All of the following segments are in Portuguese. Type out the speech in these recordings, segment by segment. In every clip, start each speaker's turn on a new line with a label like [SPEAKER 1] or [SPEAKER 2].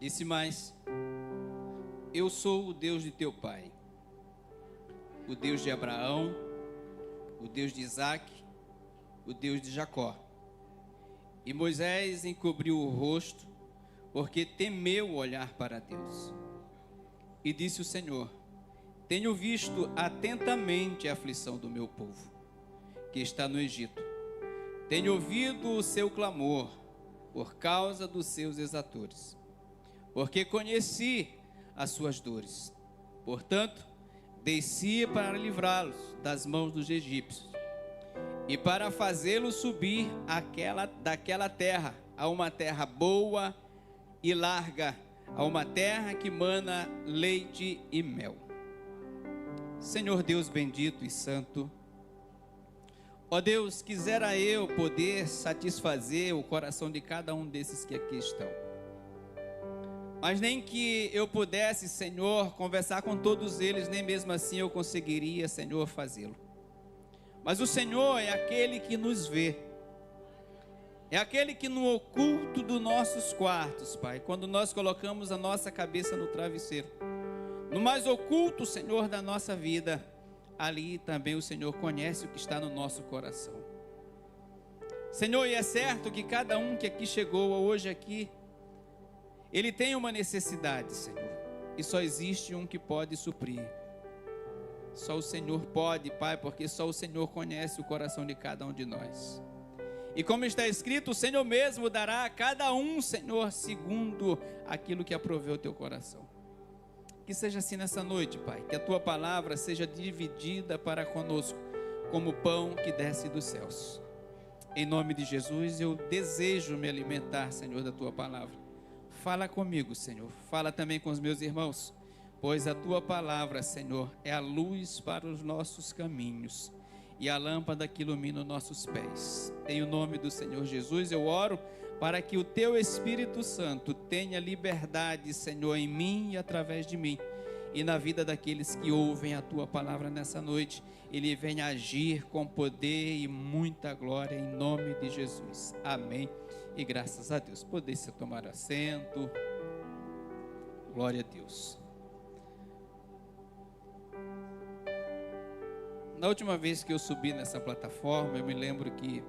[SPEAKER 1] Disse mais: eu sou o Deus de teu pai, o Deus de Abraão, o Deus de Isaque, o Deus de Jacó. E Moisés encobriu o rosto, porque temeu olhar para Deus. E disse o Senhor: tenho visto atentamente a aflição do meu povo, que está no Egito. Tenho ouvido o seu clamor por causa dos seus exatores, porque conheci as suas dores. Portanto, desci para livrá-los das mãos dos egípcios e para fazê-los subir daquela terra a uma terra boa e larga, a uma terra que mana leite e mel. Senhor Deus bendito e santo, ó Deus, quisera eu poder satisfazer o coração de cada um desses que aqui estão, mas nem que eu pudesse, Senhor, conversar com todos eles, nem mesmo assim eu conseguiria, Senhor, fazê-lo. Mas o Senhor é aquele que nos vê, é aquele que no oculto dos nossos quartos, Pai, quando nós colocamos a nossa cabeça no travesseiro, no mais oculto, Senhor, da nossa vida, ali também o Senhor conhece o que está no nosso coração. Senhor, e é certo que cada um que aqui chegou hoje aqui, ele tem uma necessidade, Senhor, e só existe um que pode suprir. Só o Senhor pode, Pai, porque só o Senhor conhece o coração de cada um de nós. E como está escrito, o Senhor mesmo dará a cada um, Senhor, segundo aquilo que aproveu o teu coração. Que seja assim nessa noite, Pai, que a tua palavra seja dividida para conosco, como pão que desce dos céus. Em nome de Jesus, eu desejo me alimentar, Senhor, da tua palavra. Fala comigo, Senhor, fala também com os meus irmãos, pois a tua palavra, Senhor, é a luz para os nossos caminhos e a lâmpada que ilumina os nossos pés. Em o nome do Senhor Jesus, eu oro para que o teu Espírito Santo tenha liberdade, Senhor, em mim e através de mim, e na vida daqueles que ouvem a tua palavra nessa noite, ele venha agir com poder e muita glória, em nome de Jesus. Amém. E graças a Deus. Poder-se tomar assento. Glória a Deus. Na última vez que eu subi nessa plataforma, eu me lembro que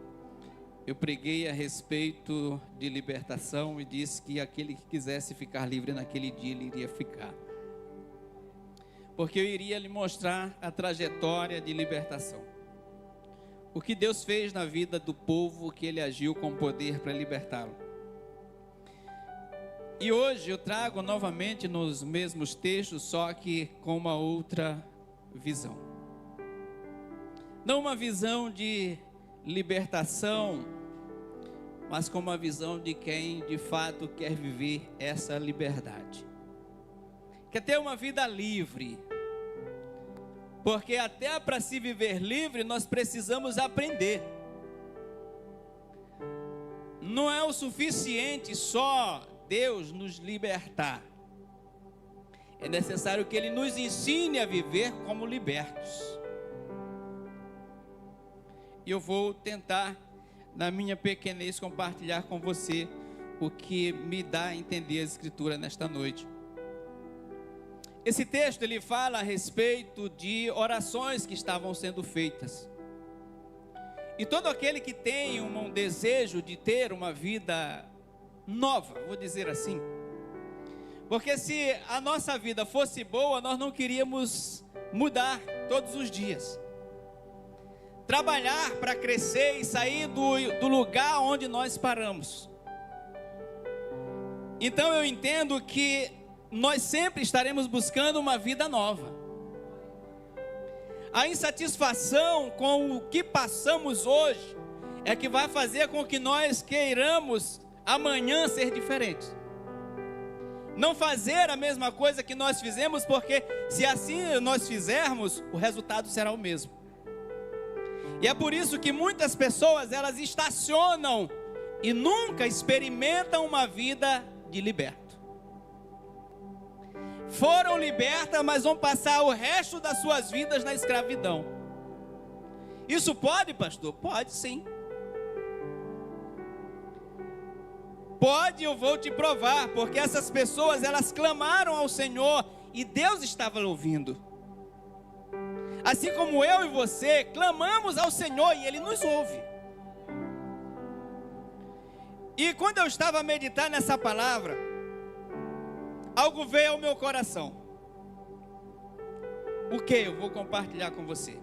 [SPEAKER 1] eu preguei a respeito de libertação e disse que aquele que quisesse ficar livre naquele dia, ele iria ficar. Porque eu iria lhe mostrar a trajetória de libertação. O que Deus fez na vida do povo, que ele agiu com poder para libertá-lo. E hoje eu trago novamente nos mesmos textos, só que com uma outra visão. Não uma visão de libertação, mas com uma visão de quem de fato quer viver essa liberdade. Quer ter uma vida livre. Porque até para se viver livre, nós precisamos aprender. Não é o suficiente só Deus nos libertar. É necessário que Ele nos ensine a viver como libertos. E eu vou tentar, na minha pequenez, compartilhar com você o que me dá a entender a Escritura nesta noite. Esse texto ele fala a respeito de orações que estavam sendo feitas. E todo aquele que tem um desejo de ter uma vida nova, vou dizer assim. Porque se a nossa vida fosse boa, nós não queríamos mudar todos os dias. Trabalhar para crescer e sair do lugar onde nós paramos. Então eu entendo que nós sempre estaremos buscando uma vida nova. A insatisfação com o que passamos hoje é que vai fazer com que nós queiramos amanhã ser diferentes. Não fazer a mesma coisa que nós fizemos, porque se assim nós fizermos, o resultado será o mesmo. E é por isso que muitas pessoas, elas estacionam e nunca experimentam uma vida de liberto. Foram libertas, mas vão passar o resto das suas vidas na escravidão. Isso pode, pastor? Pode sim. Pode, eu vou te provar, porque essas pessoas, elas clamaram ao Senhor e Deus estava ouvindo. Assim como eu e você clamamos ao Senhor e Ele nos ouve. E quando eu estava a meditar nessa palavra, algo veio ao meu coração. O que eu vou compartilhar com você?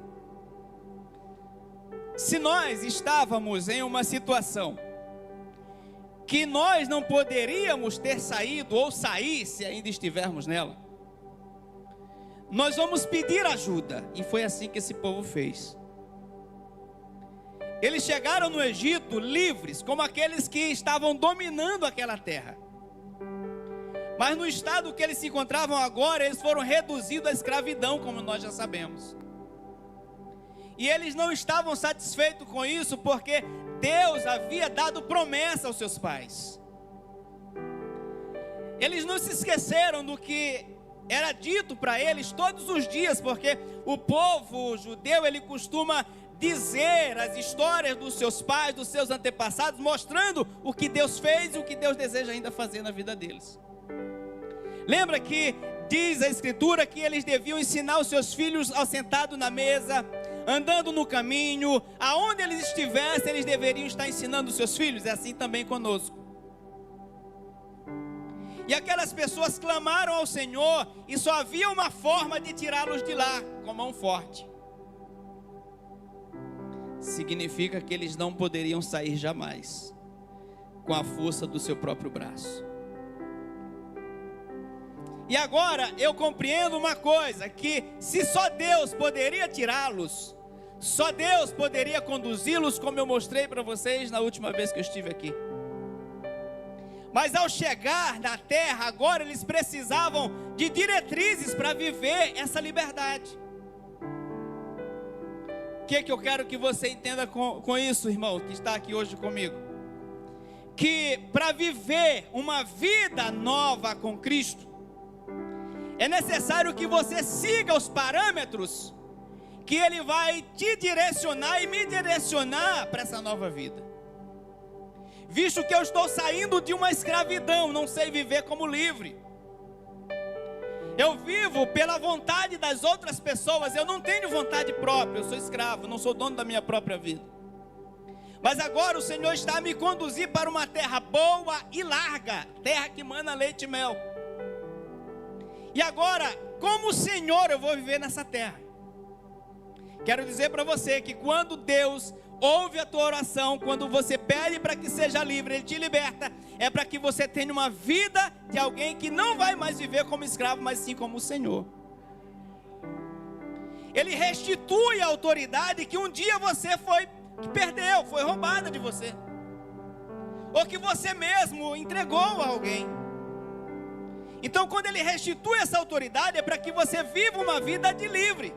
[SPEAKER 1] Se nós estávamos em uma situação que nós não poderíamos ter saído ou sair se ainda estivermos nela, nós vamos pedir ajuda. E foi assim que esse povo fez. Eles chegaram no Egito livres, como aqueles que estavam dominando aquela terra. Mas no estado que eles se encontravam agora, eles foram reduzidos à escravidão, como nós já sabemos. E eles não estavam satisfeitos com isso, porque Deus havia dado promessa aos seus pais. Eles não se esqueceram do que era dito para eles todos os dias, porque o povo judeu, ele costuma dizer as histórias dos seus pais, dos seus antepassados, mostrando o que Deus fez e o que Deus deseja ainda fazer na vida deles. Lembra que diz a Escritura que eles deviam ensinar os seus filhos assentados na mesa, andando no caminho, aonde eles estivessem, eles deveriam estar ensinando os seus filhos. É assim também conosco. E aquelas pessoas clamaram ao Senhor, e só havia uma forma de tirá-los de lá, com mão forte. Significa que eles não poderiam sair jamais, com a força do seu próprio braço. E agora eu compreendo uma coisa, que se só Deus poderia tirá-los, só Deus poderia conduzi-los, como eu mostrei para vocês na última vez que eu estive aqui. Mas ao chegar na terra, agora eles precisavam de diretrizes para viver essa liberdade. O que eu quero que você entenda com isso, irmão, que está aqui hoje comigo? Que para viver uma vida nova com Cristo, é necessário que você siga os parâmetros que Ele vai te direcionar e me direcionar para essa nova vida. Visto que eu estou saindo de uma escravidão, não sei viver como livre. Eu vivo pela vontade das outras pessoas, eu não tenho vontade própria, eu sou escravo, não sou dono da minha própria vida. Mas agora o Senhor está a me conduzir para uma terra boa e larga, terra que mana leite e mel. E agora, como Senhor, eu vou viver nessa terra. Quero dizer para você que quando Deus ouve a tua oração, quando você pede para que seja livre, Ele te liberta, é para que você tenha uma vida de alguém que não vai mais viver como escravo, mas sim como o Senhor. Ele restitui a autoridade que um dia você perdeu, foi roubada de você, ou que você mesmo entregou a alguém. Então quando Ele restitui essa autoridade, é para que você viva uma vida de livre,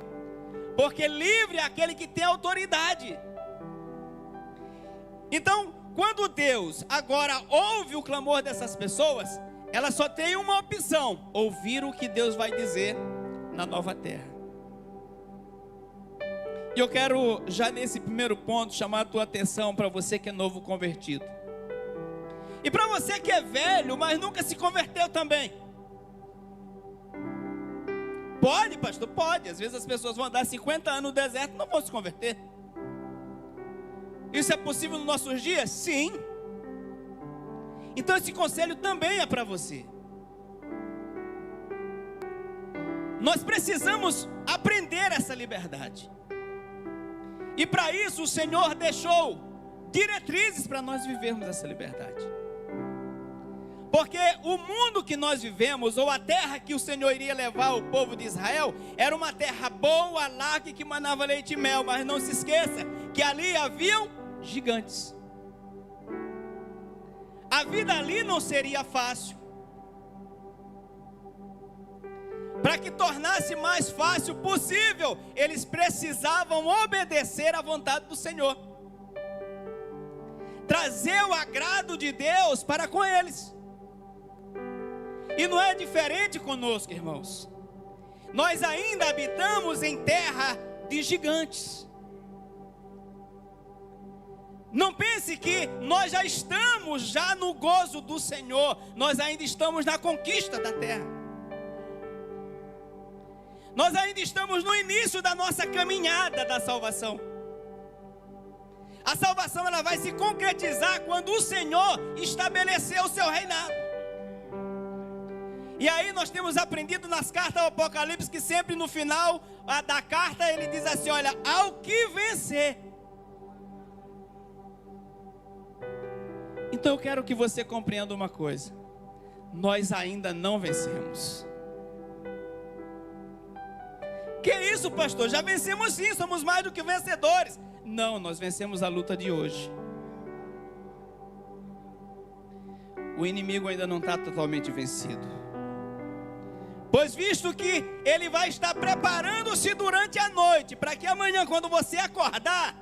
[SPEAKER 1] porque livre é aquele que tem autoridade. Então, quando Deus agora ouve o clamor dessas pessoas, ela só tem uma opção: ouvir o que Deus vai dizer na nova terra. E eu quero, já nesse primeiro ponto, chamar a tua atenção para você que é novo convertido. E para você que é velho, mas nunca se converteu também. Pode, pastor? Pode. Às vezes as pessoas vão andar 50 anos no deserto e não vão se converter. Isso é possível nos nossos dias? Sim. Então esse conselho também é para você. Nós precisamos aprender essa liberdade. E para isso o Senhor deixou diretrizes para nós vivermos essa liberdade. Porque o mundo que nós vivemos, ou a terra que o Senhor iria levar o povo de Israel, era uma terra boa, larga, que manava leite e mel. Mas não se esqueça que ali haviam gigantes. A vida ali não seria fácil. Para que tornasse mais fácil possível, eles precisavam obedecer à vontade do Senhor, trazer o agrado de Deus para com eles. E não é diferente conosco, irmãos. Nós ainda habitamos em terra de gigantes.
[SPEAKER 2] Não pense que nós já estamos no gozo do Senhor. Nós ainda estamos na conquista da terra. Nós ainda estamos no início da nossa caminhada da salvação. A salvação ela vai se concretizar quando o Senhor estabelecer o seu reinado. E aí nós temos aprendido nas cartas do Apocalipse que sempre no final da carta ele diz assim, olha, ao que vencer. Então eu quero que você compreenda uma coisa. Nós ainda não vencemos. Que isso, pastor? Já vencemos sim, somos mais do que vencedores. Não, nós vencemos a luta de hoje. O inimigo ainda não está totalmente vencido. Pois visto que ele vai estar preparando-se durante a noite, para que amanhã, quando você acordar,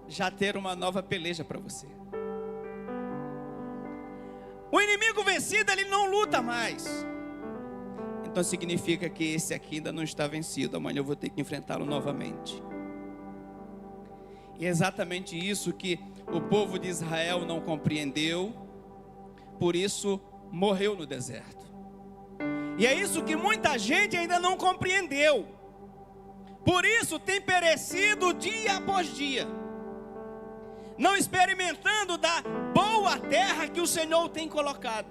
[SPEAKER 2] já ter uma nova peleja para você. O inimigo vencido, ele não luta mais. Então significa que esse aqui ainda não está vencido. Amanhã eu vou ter que enfrentá-lo novamente. E é exatamente isso que o povo de Israel não compreendeu. Por isso morreu no deserto. E é isso que muita gente ainda não compreendeu. Por isso tem perecido dia após dia, não experimentando da boa terra que o Senhor tem colocado,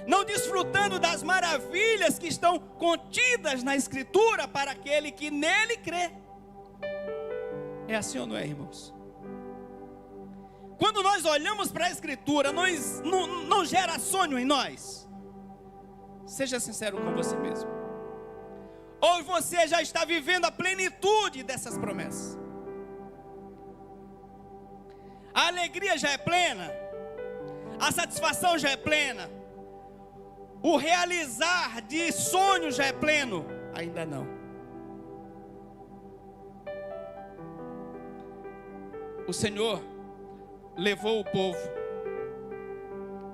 [SPEAKER 2] não desfrutando das maravilhas que estão contidas na Escritura para aquele que nele crê. É assim ou não é, irmãos? Quando nós olhamos para a Escritura, não gera sonho em nós? Seja sincero com você mesmo. Ou você já está vivendo a plenitude dessas promessas? A alegria já é plena? A satisfação já é plena? O realizar de sonhos já é pleno? Ainda não. O Senhor levou o povo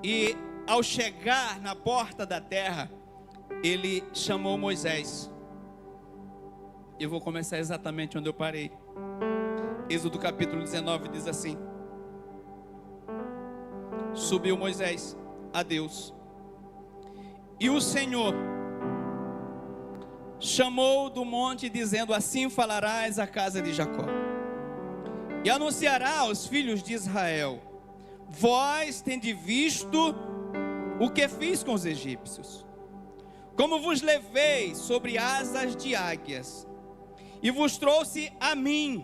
[SPEAKER 2] e ao chegar na porta da terra, ele chamou Moisés. Eu vou começar exatamente onde eu parei. Êxodo capítulo 19 diz assim: subiu Moisés a Deus, e o Senhor chamou do monte dizendo, assim falarás à casa de Jacó, e anunciará aos filhos de Israel, vós tendes visto o que fiz com os egípcios, como vos levei sobre asas de águias, e vos trouxe a mim.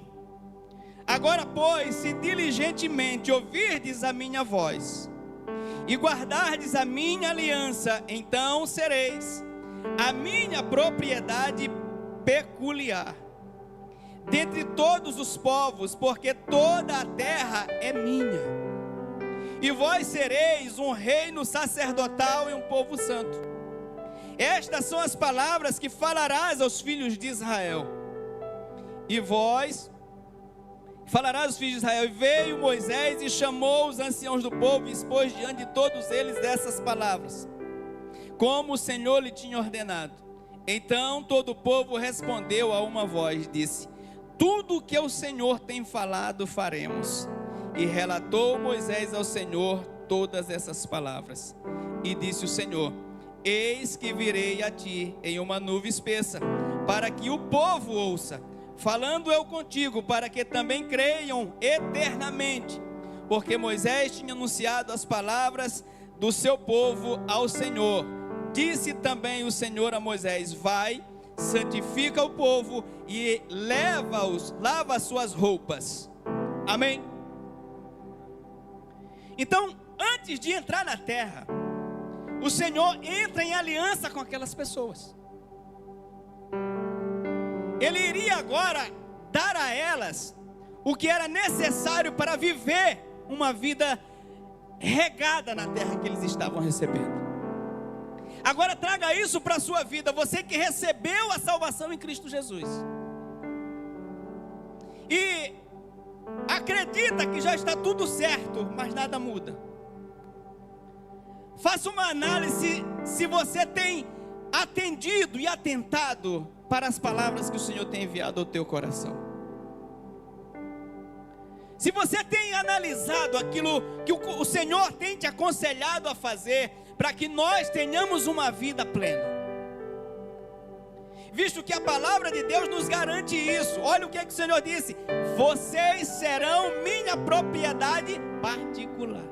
[SPEAKER 2] Agora, pois, se diligentemente ouvirdes a minha voz, e guardardes a minha aliança, então sereis a minha propriedade peculiar dentre todos os povos, porque toda a terra é minha. E vós sereis um reino sacerdotal e um povo santo. Estas são as palavras que falarás aos filhos de Israel. E vós falarás aos filhos de Israel. E veio Moisés e chamou os anciãos do povo e expôs diante de todos eles essas palavras, como o Senhor lhe tinha ordenado. Então todo o povo respondeu a uma voz, disse: tudo o que o Senhor tem falado faremos. E relatou Moisés ao Senhor todas essas palavras. E disse o Senhor: eis que virei a ti em uma nuvem espessa, para que o povo ouça. Falando eu contigo, para que também creiam eternamente. Porque Moisés tinha anunciado as palavras do seu povo ao Senhor. Disse também o Senhor a Moisés: vai, santifica o povo e lava as suas roupas. Amém? Então, antes de entrar na terra, o Senhor entra em aliança com aquelas pessoas. Ele iria agora dar a elas o que era necessário para viver uma vida regada na terra que eles estavam recebendo. Agora traga isso para a sua vida, você que recebeu a salvação em Cristo Jesus e acredita que já está tudo certo, mas nada muda. Faça uma análise se você tem atendido e atentado para as palavras que o Senhor tem enviado ao teu coração. Se você tem analisado aquilo que o Senhor tem te aconselhado a fazer, para que nós tenhamos uma vida plena, visto que a palavra de Deus nos garante isso. Olha o que o Senhor disse: vocês serão minha propriedade particular.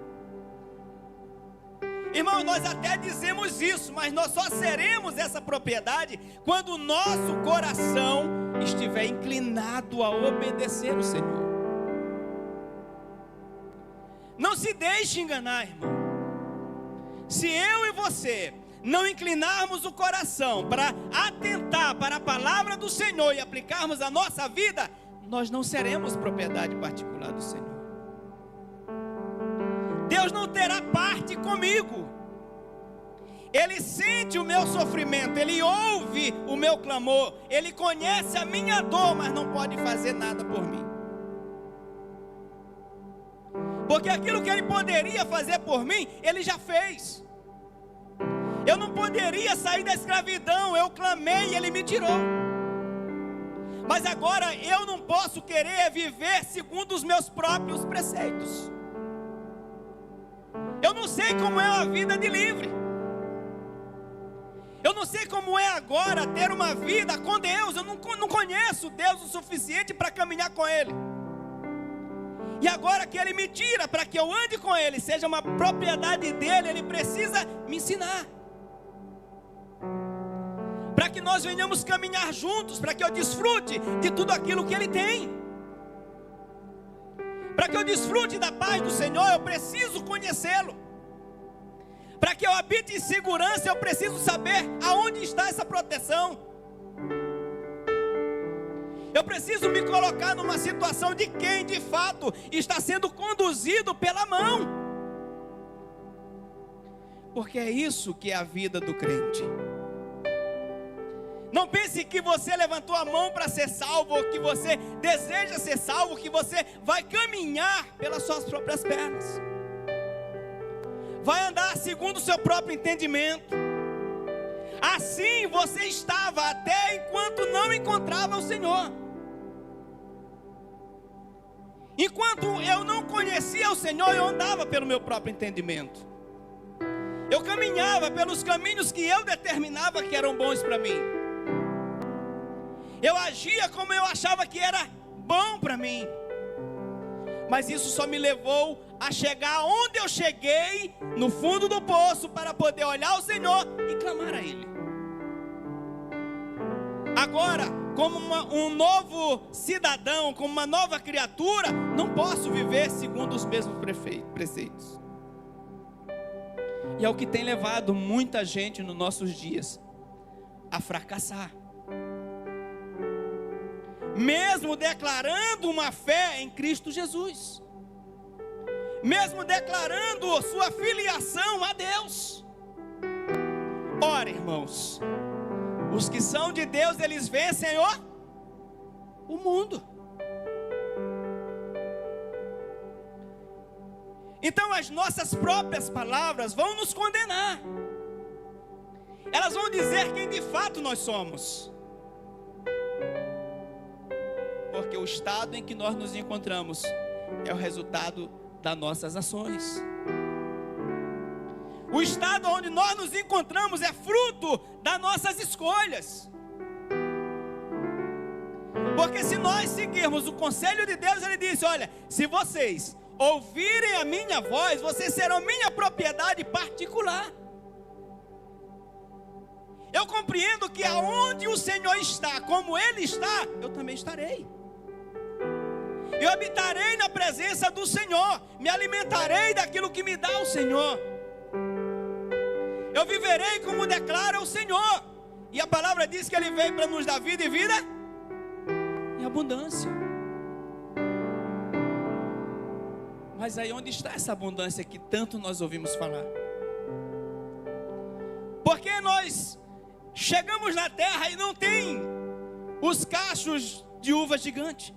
[SPEAKER 2] Irmão, nós até dizemos isso, mas nós só seremos essa propriedade quando o nosso coração estiver inclinado a obedecer o Senhor. Não se deixe enganar, irmão. Se eu e você não inclinarmos o coração para atentar para a palavra do Senhor e aplicarmos a nossa vida, nós não seremos propriedade particular do Senhor. Deus não terá parte comigo. Ele sente o meu sofrimento, Ele ouve o meu clamor, Ele conhece a minha dor, mas não pode fazer nada por mim. Porque aquilo que Ele poderia fazer por mim, Ele já fez. Eu não poderia sair da escravidão, eu clamei e Ele me tirou. Mas agora eu não posso querer viver segundo os meus próprios preceitos. Eu não sei como é a vida de livre. Eu não sei como é agora ter uma vida com Deus. Eu não conheço Deus o suficiente para caminhar com Ele. E agora que Ele me tira para que eu ande com Ele, seja uma propriedade dEle, Ele precisa me ensinar. Para que nós venhamos caminhar juntos, para que eu desfrute de tudo aquilo que Ele tem. Para que eu desfrute da paz do Senhor, eu preciso conhecê-lo. Para que eu habite em segurança, eu preciso saber aonde está essa proteção. Eu preciso me colocar numa situação de quem de fato está sendo conduzido pela mão. Porque é isso que é a vida do crente. Não pense que você levantou a mão para ser salvo, ou que você deseja ser salvo, que você vai caminhar pelas suas próprias pernas. Vai andar segundo o seu próprio entendimento. Assim você estava até enquanto não encontrava o Senhor. Enquanto eu não conhecia o Senhor, eu andava pelo meu próprio entendimento. Eu caminhava pelos caminhos que eu determinava que eram bons para mim. Eu agia como eu achava que era bom para mim. Mas isso só me levou a chegar onde eu cheguei, no fundo do poço, para poder olhar o Senhor e clamar a Ele. Agora, como um novo cidadão, como uma nova criatura, não posso viver segundo os mesmos preceitos. E é o que tem levado muita gente nos nossos dias a fracassar. Mesmo declarando uma fé em Cristo Jesus, mesmo declarando sua filiação a Deus. Ora, irmãos, os que são de Deus, eles vencem o mundo. Então as nossas próprias palavras vão nos condenar. Elas vão dizer quem de fato nós somos. Porque o estado em que nós nos encontramos é o resultado das nossas ações. O estado onde nós nos encontramos é fruto das nossas escolhas. Porque se nós seguirmos o conselho de Deus, Ele disse: olha, se vocês ouvirem a minha voz, vocês serão minha propriedade particular. Eu compreendo que aonde o Senhor está, como Ele está, eu também estarei. Eu habitarei na presença do Senhor, me alimentarei daquilo que me dá o Senhor. Eu viverei como declara o Senhor. E a palavra diz que Ele veio para nos dar vida e vida em abundância. Mas aí onde está essa abundância que tanto nós ouvimos falar? Porque nós chegamos na terra e não tem os cachos de uva gigante.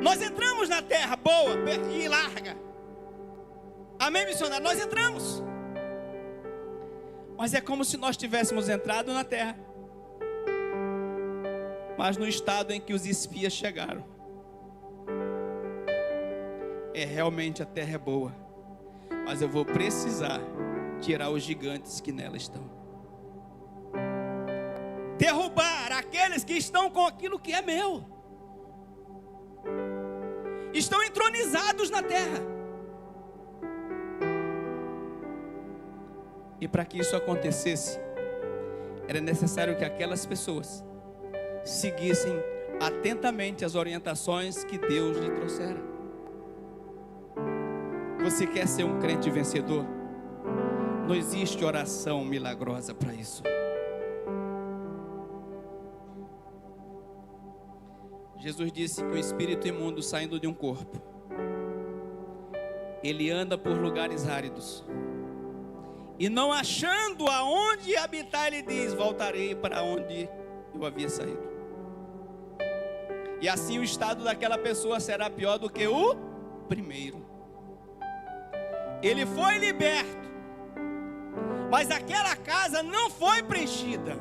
[SPEAKER 2] Nós entramos na terra boa e larga. Amém, missionário? Nós entramos. Mas é como se nós tivéssemos entrado na terra, mas no estado em que os espias chegaram. realmente a terra é boa, mas eu vou precisar tirar os gigantes que nela estão. Derrubar aqueles que estão com aquilo que é meu. Estão entronizados na terra. E para que isso acontecesse, era necessário que aquelas pessoas seguissem atentamente as orientações que Deus lhe trouxera. Você quer ser um crente vencedor? Não existe oração milagrosa para isso. Jesus disse que o espírito imundo saindo de um corpo, ele anda por lugares áridos, e não achando aonde habitar, ele diz: voltarei para onde eu havia saído. E assim o estado daquela pessoa será pior do que o primeiro. Ele foi liberto, mas aquela casa não foi preenchida.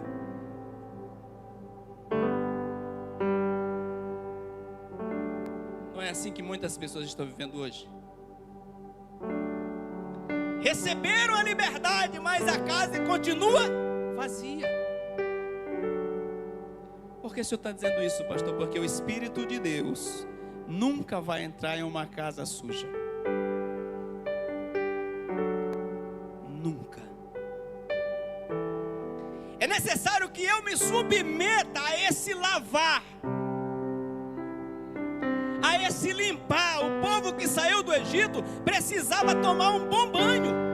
[SPEAKER 2] Não é assim que muitas pessoas estão vivendo hoje. Receberam a liberdade, mas a casa continua vazia. Por que o senhor está dizendo isso, pastor? Porque o Espírito de Deus nunca vai entrar em uma casa suja. Nunca. É necessário que eu me submeta a esse lavar, a esse limpar. O povo que saiu do Egito precisava tomar um bom banho.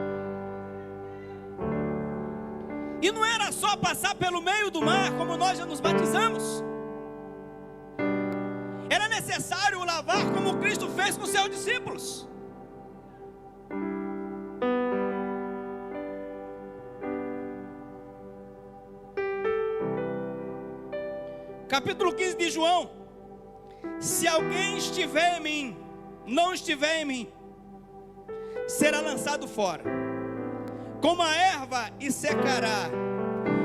[SPEAKER 2] E não era só passar pelo meio do mar, como nós já nos batizamos. Era necessário o lavar como Cristo fez com seus discípulos. Capítulo 15 de João: se alguém estiver em mim, não estiver em mim, será lançado fora, como a erva, e secará.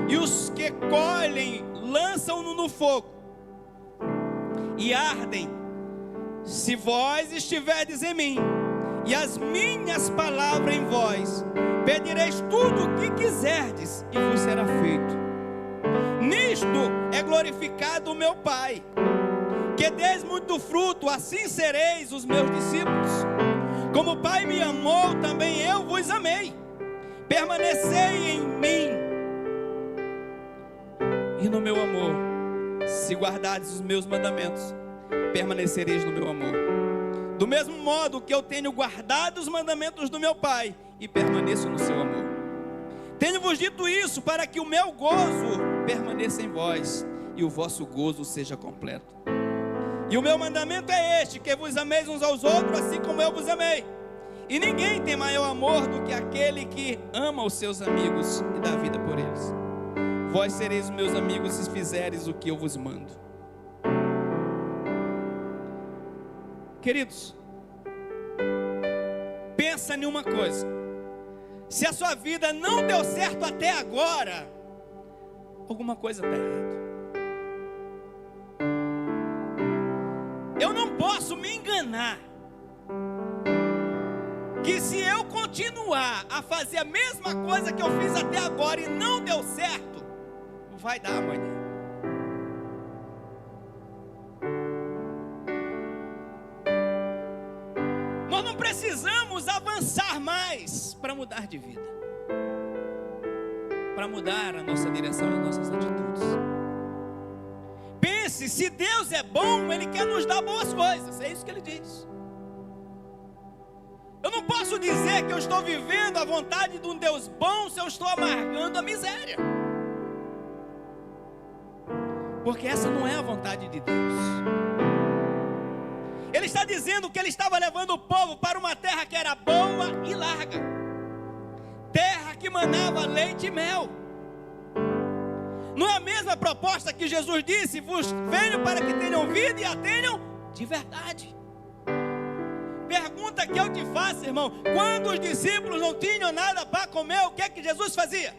[SPEAKER 2] E os que colhem, lançam-no no fogo, e ardem. Se vós estiverdes em mim, e as minhas palavras em vós, pedireis tudo o que quiserdes, e vos será feito. Nisto é glorificado o meu Pai, que deis muito fruto, assim sereis os meus discípulos. Como o Pai me amou, também eu vos amei. Permanecei em mim e no meu amor. Se guardardes os meus mandamentos, permanecereis no meu amor. Do mesmo modo que eu tenho guardado os mandamentos do meu Pai e permaneço no seu amor. Tenho-vos dito isso para que o meu gozo permaneça em vós e o vosso gozo seja completo. E o meu mandamento é este: que vos ameis uns aos outros, assim como eu vos amei. E ninguém tem maior amor do que aquele que ama os seus amigos e dá vida por eles. Vós sereis os meus amigos se fizeres o que eu vos mando. Queridos, pensa em uma coisa: se a sua vida não deu certo até agora, alguma coisa está errada. Eu não posso me enganar que se eu continuar a fazer a mesma coisa que eu fiz até agora e não deu certo, vai dar amanhã. Nós não precisamos avançar mais para mudar de vida, para mudar a nossa direção e as nossas atitudes. Pense, se Deus é bom, Ele quer nos dar boas coisas, é isso que Ele diz. Eu não posso dizer que eu estou vivendo a vontade de um Deus bom se eu estou amargando a miséria, porque essa não é a vontade de Deus. Ele está dizendo que Ele estava levando o povo para uma terra que era boa e larga, terra que manava leite e mel. Não é a mesma proposta que Jesus disse: vos venho para que tenham vida e a tenham de verdade. Pergunta que eu te faço, irmão: quando os discípulos não tinham nada para comer, o que é que Jesus fazia?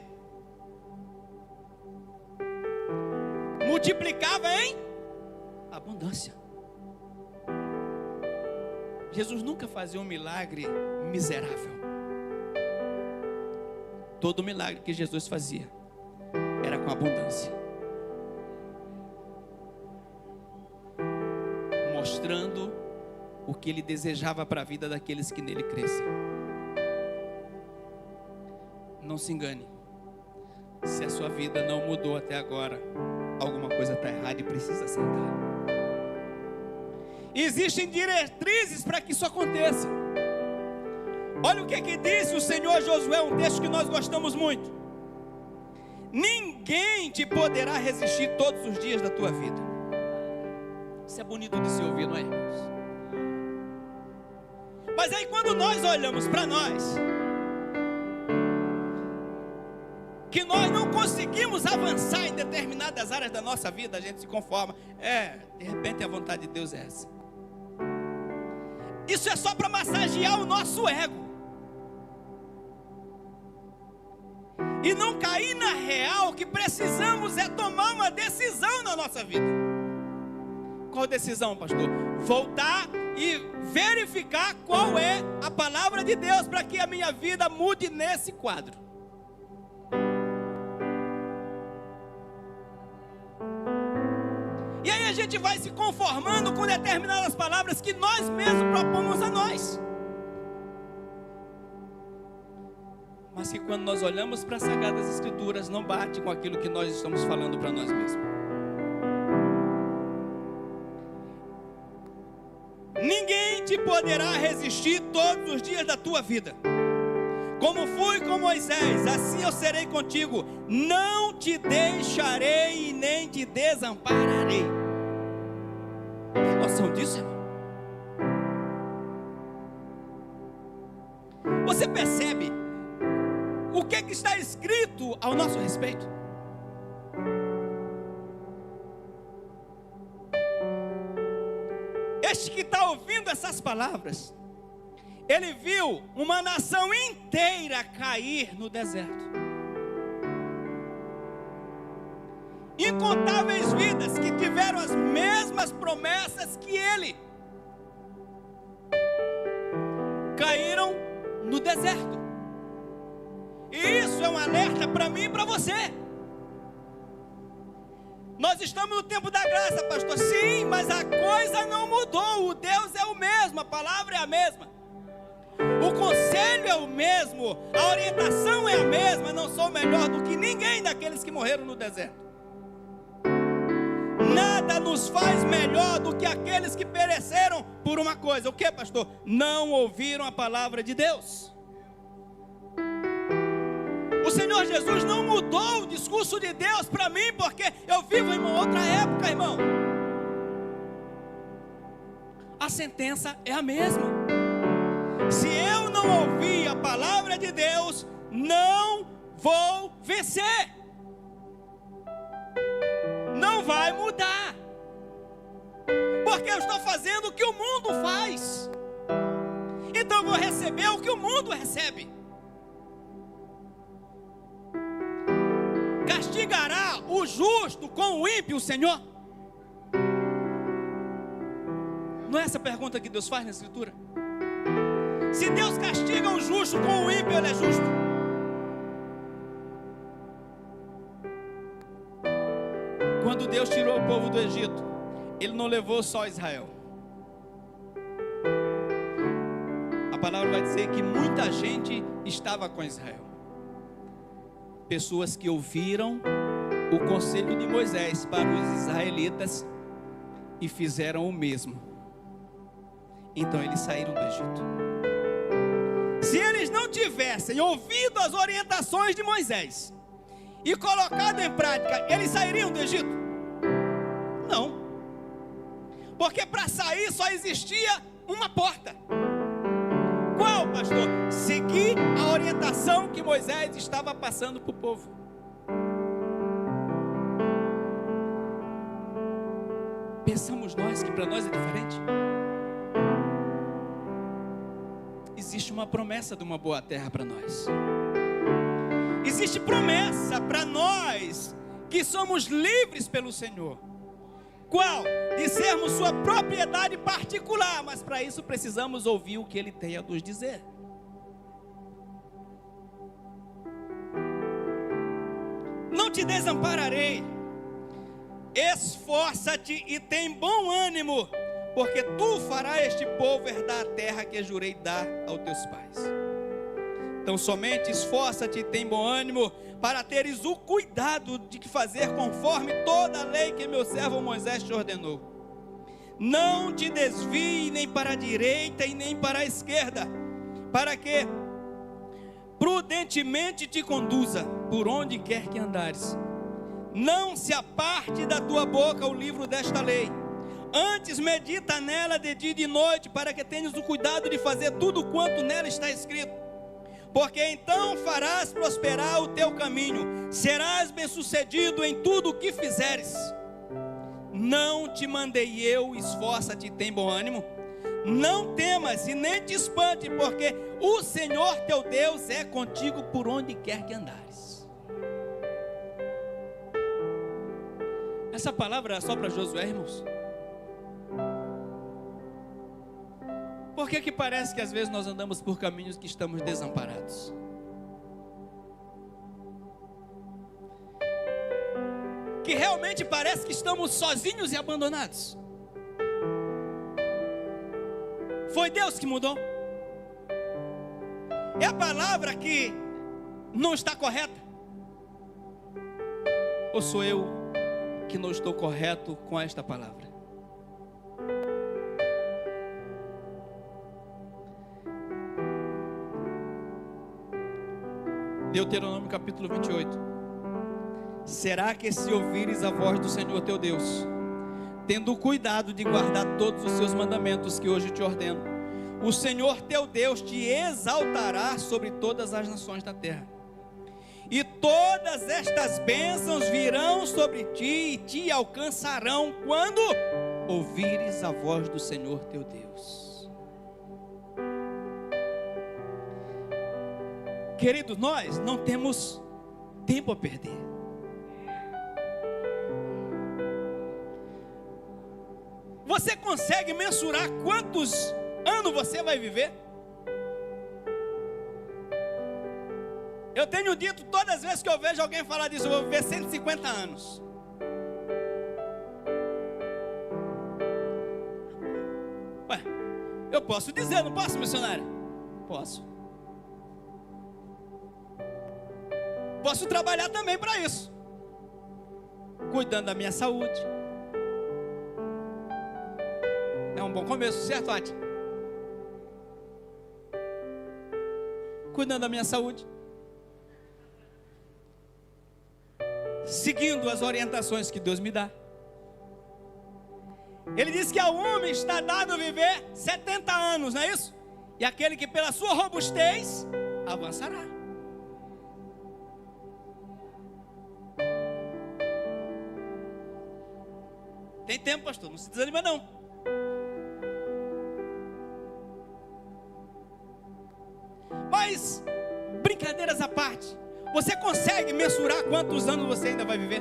[SPEAKER 2] Multiplicava em abundância. Jesus nunca fazia um milagre miserável. Todo milagre que Jesus fazia era com abundância, mostrando o que ele desejava para a vida daqueles que nele crescem. Não se engane, se a sua vida não mudou até agora, alguma coisa está errada e precisa acertar. Existem diretrizes para que isso aconteça. Olha o que disse o Senhor Josué, um texto que nós gostamos muito: ninguém te poderá resistir todos os dias da tua vida. Isso é bonito de se ouvir, não é, irmãos? Mas aí quando nós olhamos para nós, que nós não conseguimos avançar em determinadas áreas da nossa vida, a gente se conforma. De repente a vontade de Deus é essa. Isso é só para massagear o nosso ego e não cair na real que precisamos é tomar uma decisão na nossa vida. Qual decisão, pastor? Voltar e verificar qual é a palavra de Deus para que a minha vida mude nesse quadro. E aí a gente vai se conformando com determinadas palavras que nós mesmos propomos a nós. Mas que quando nós olhamos para as Sagradas Escrituras, não bate com aquilo que nós estamos falando para nós mesmos. Ninguém te poderá resistir todos os dias da tua vida. Como fui com Moisés, assim eu serei contigo. Não te deixarei e nem te desampararei. Tem noção disso, irmão? Você percebe o que está escrito ao nosso respeito? Este que está ouvindo essas palavras, ele viu uma nação inteira cair no deserto. Incontáveis vidas que tiveram as mesmas promessas que ele, caíram no deserto. E isso é um alerta para mim e para você. Nós estamos no tempo da graça, pastor. Sim, mas a coisa não mudou. O Deus é o mesmo, a palavra é a mesma, o conselho é o mesmo, a orientação é a mesma. Não sou melhor do que ninguém daqueles que morreram no deserto. Nada nos faz melhor do que aqueles que pereceram por uma coisa. O que, pastor? Não ouviram a palavra de Deus. O Senhor Jesus não mudou o discurso de Deus para mim, porque eu vivo em uma outra época, irmão. A sentença é a mesma. Se eu não ouvir a palavra de Deus, não vou vencer. Não vai mudar, porque eu estou fazendo o que o mundo faz. Então eu vou receber o que o mundo recebe. Castigará o justo com o ímpio, o Senhor? Não é essa a pergunta que Deus faz na Escritura? Se Deus castiga o justo com o ímpio, Ele é justo? Quando Deus tirou o povo do Egito, Ele não levou só Israel. A palavra vai dizer que muita gente estava com Israel. Pessoas que ouviram o conselho de Moisés para os israelitas e fizeram o mesmo. Então eles saíram do Egito. Se eles não tivessem ouvido as orientações de Moisés e colocado em prática, eles sairiam do Egito? Não. Porque para sair só existia uma porta. Qual, pastor? Seguir a orientação que Moisés estava passando para o povo. Pensamos nós que para nós é diferente? Existe uma promessa de uma boa terra para nós. Existe promessa para nós que somos livres pelo Senhor. Qual? De sermos sua propriedade particular, mas para isso precisamos ouvir o que ele tem a nos dizer. Não te desampararei, esforça-te e tem bom ânimo, porque tu farás este povo herdar a terra que jurei dar aos teus pais. Então somente esforça-te e tem bom ânimo, para teres o cuidado de fazer conforme toda a lei que meu servo Moisés te ordenou. Não te desvie nem para a direita e nem para a esquerda, para que prudentemente te conduza por onde quer que andares. Não se aparte da tua boca o livro desta lei, antes medita nela de dia e de noite, para que tenhas o cuidado de fazer tudo quanto nela está escrito, porque então farás prosperar o teu caminho, serás bem-sucedido em tudo o que fizeres. Não te mandei eu, esforça-te e tem bom ânimo? Não temas e nem te espante, porque o Senhor teu Deus é contigo por onde quer que andares. Essa palavra é só para Josué, irmãos. Por que parece que às vezes nós andamos por caminhos que estamos desamparados? Que realmente parece que estamos sozinhos e abandonados. Foi Deus que mudou? É a palavra que não está correta? Ou sou eu que não estou correto com esta palavra? Deuteronômio capítulo 28. Será que se ouvires a voz do Senhor teu Deus, tendo cuidado de guardar todos os seus mandamentos que hoje te ordeno, o Senhor teu Deus te exaltará sobre todas as nações da terra, e todas estas bênçãos virão sobre ti e te alcançarão quando ouvires a voz do Senhor teu Deus. Queridos, nós não temos tempo a perder. Você consegue mensurar quantos anos você vai viver? Eu tenho dito todas as vezes que eu vejo alguém falar disso, eu vou viver 150 anos. Ué, eu posso dizer, não posso, missionário? Posso. Posso trabalhar também para isso, cuidando da minha saúde. É um bom começo, certo, Ati? Cuidando da minha saúde, seguindo as orientações que Deus me dá. Ele diz que ao homem está dado viver 70 anos, não é isso? E aquele que pela sua robustez avançará. Tem tempo, pastor, não se desanima não. Mas, brincadeiras à parte, você consegue mensurar quantos anos você ainda vai viver?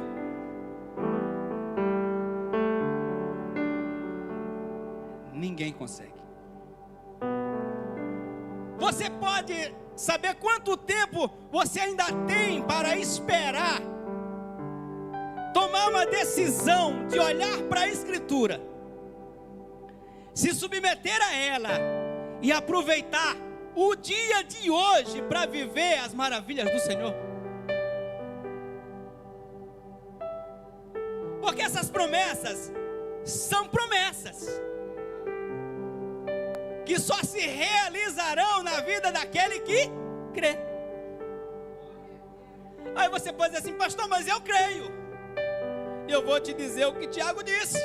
[SPEAKER 2] Ninguém consegue. Você pode saber quanto tempo você ainda tem para esperar tomar uma decisão de olhar para a Escritura, se submeter a ela e aproveitar o dia de hoje para viver as maravilhas do Senhor? Porque essas promessas são promessas que só se realizarão na vida daquele que crê. Aí você pode dizer assim, pastor, mas eu creio. Eu vou te dizer o que Tiago disse: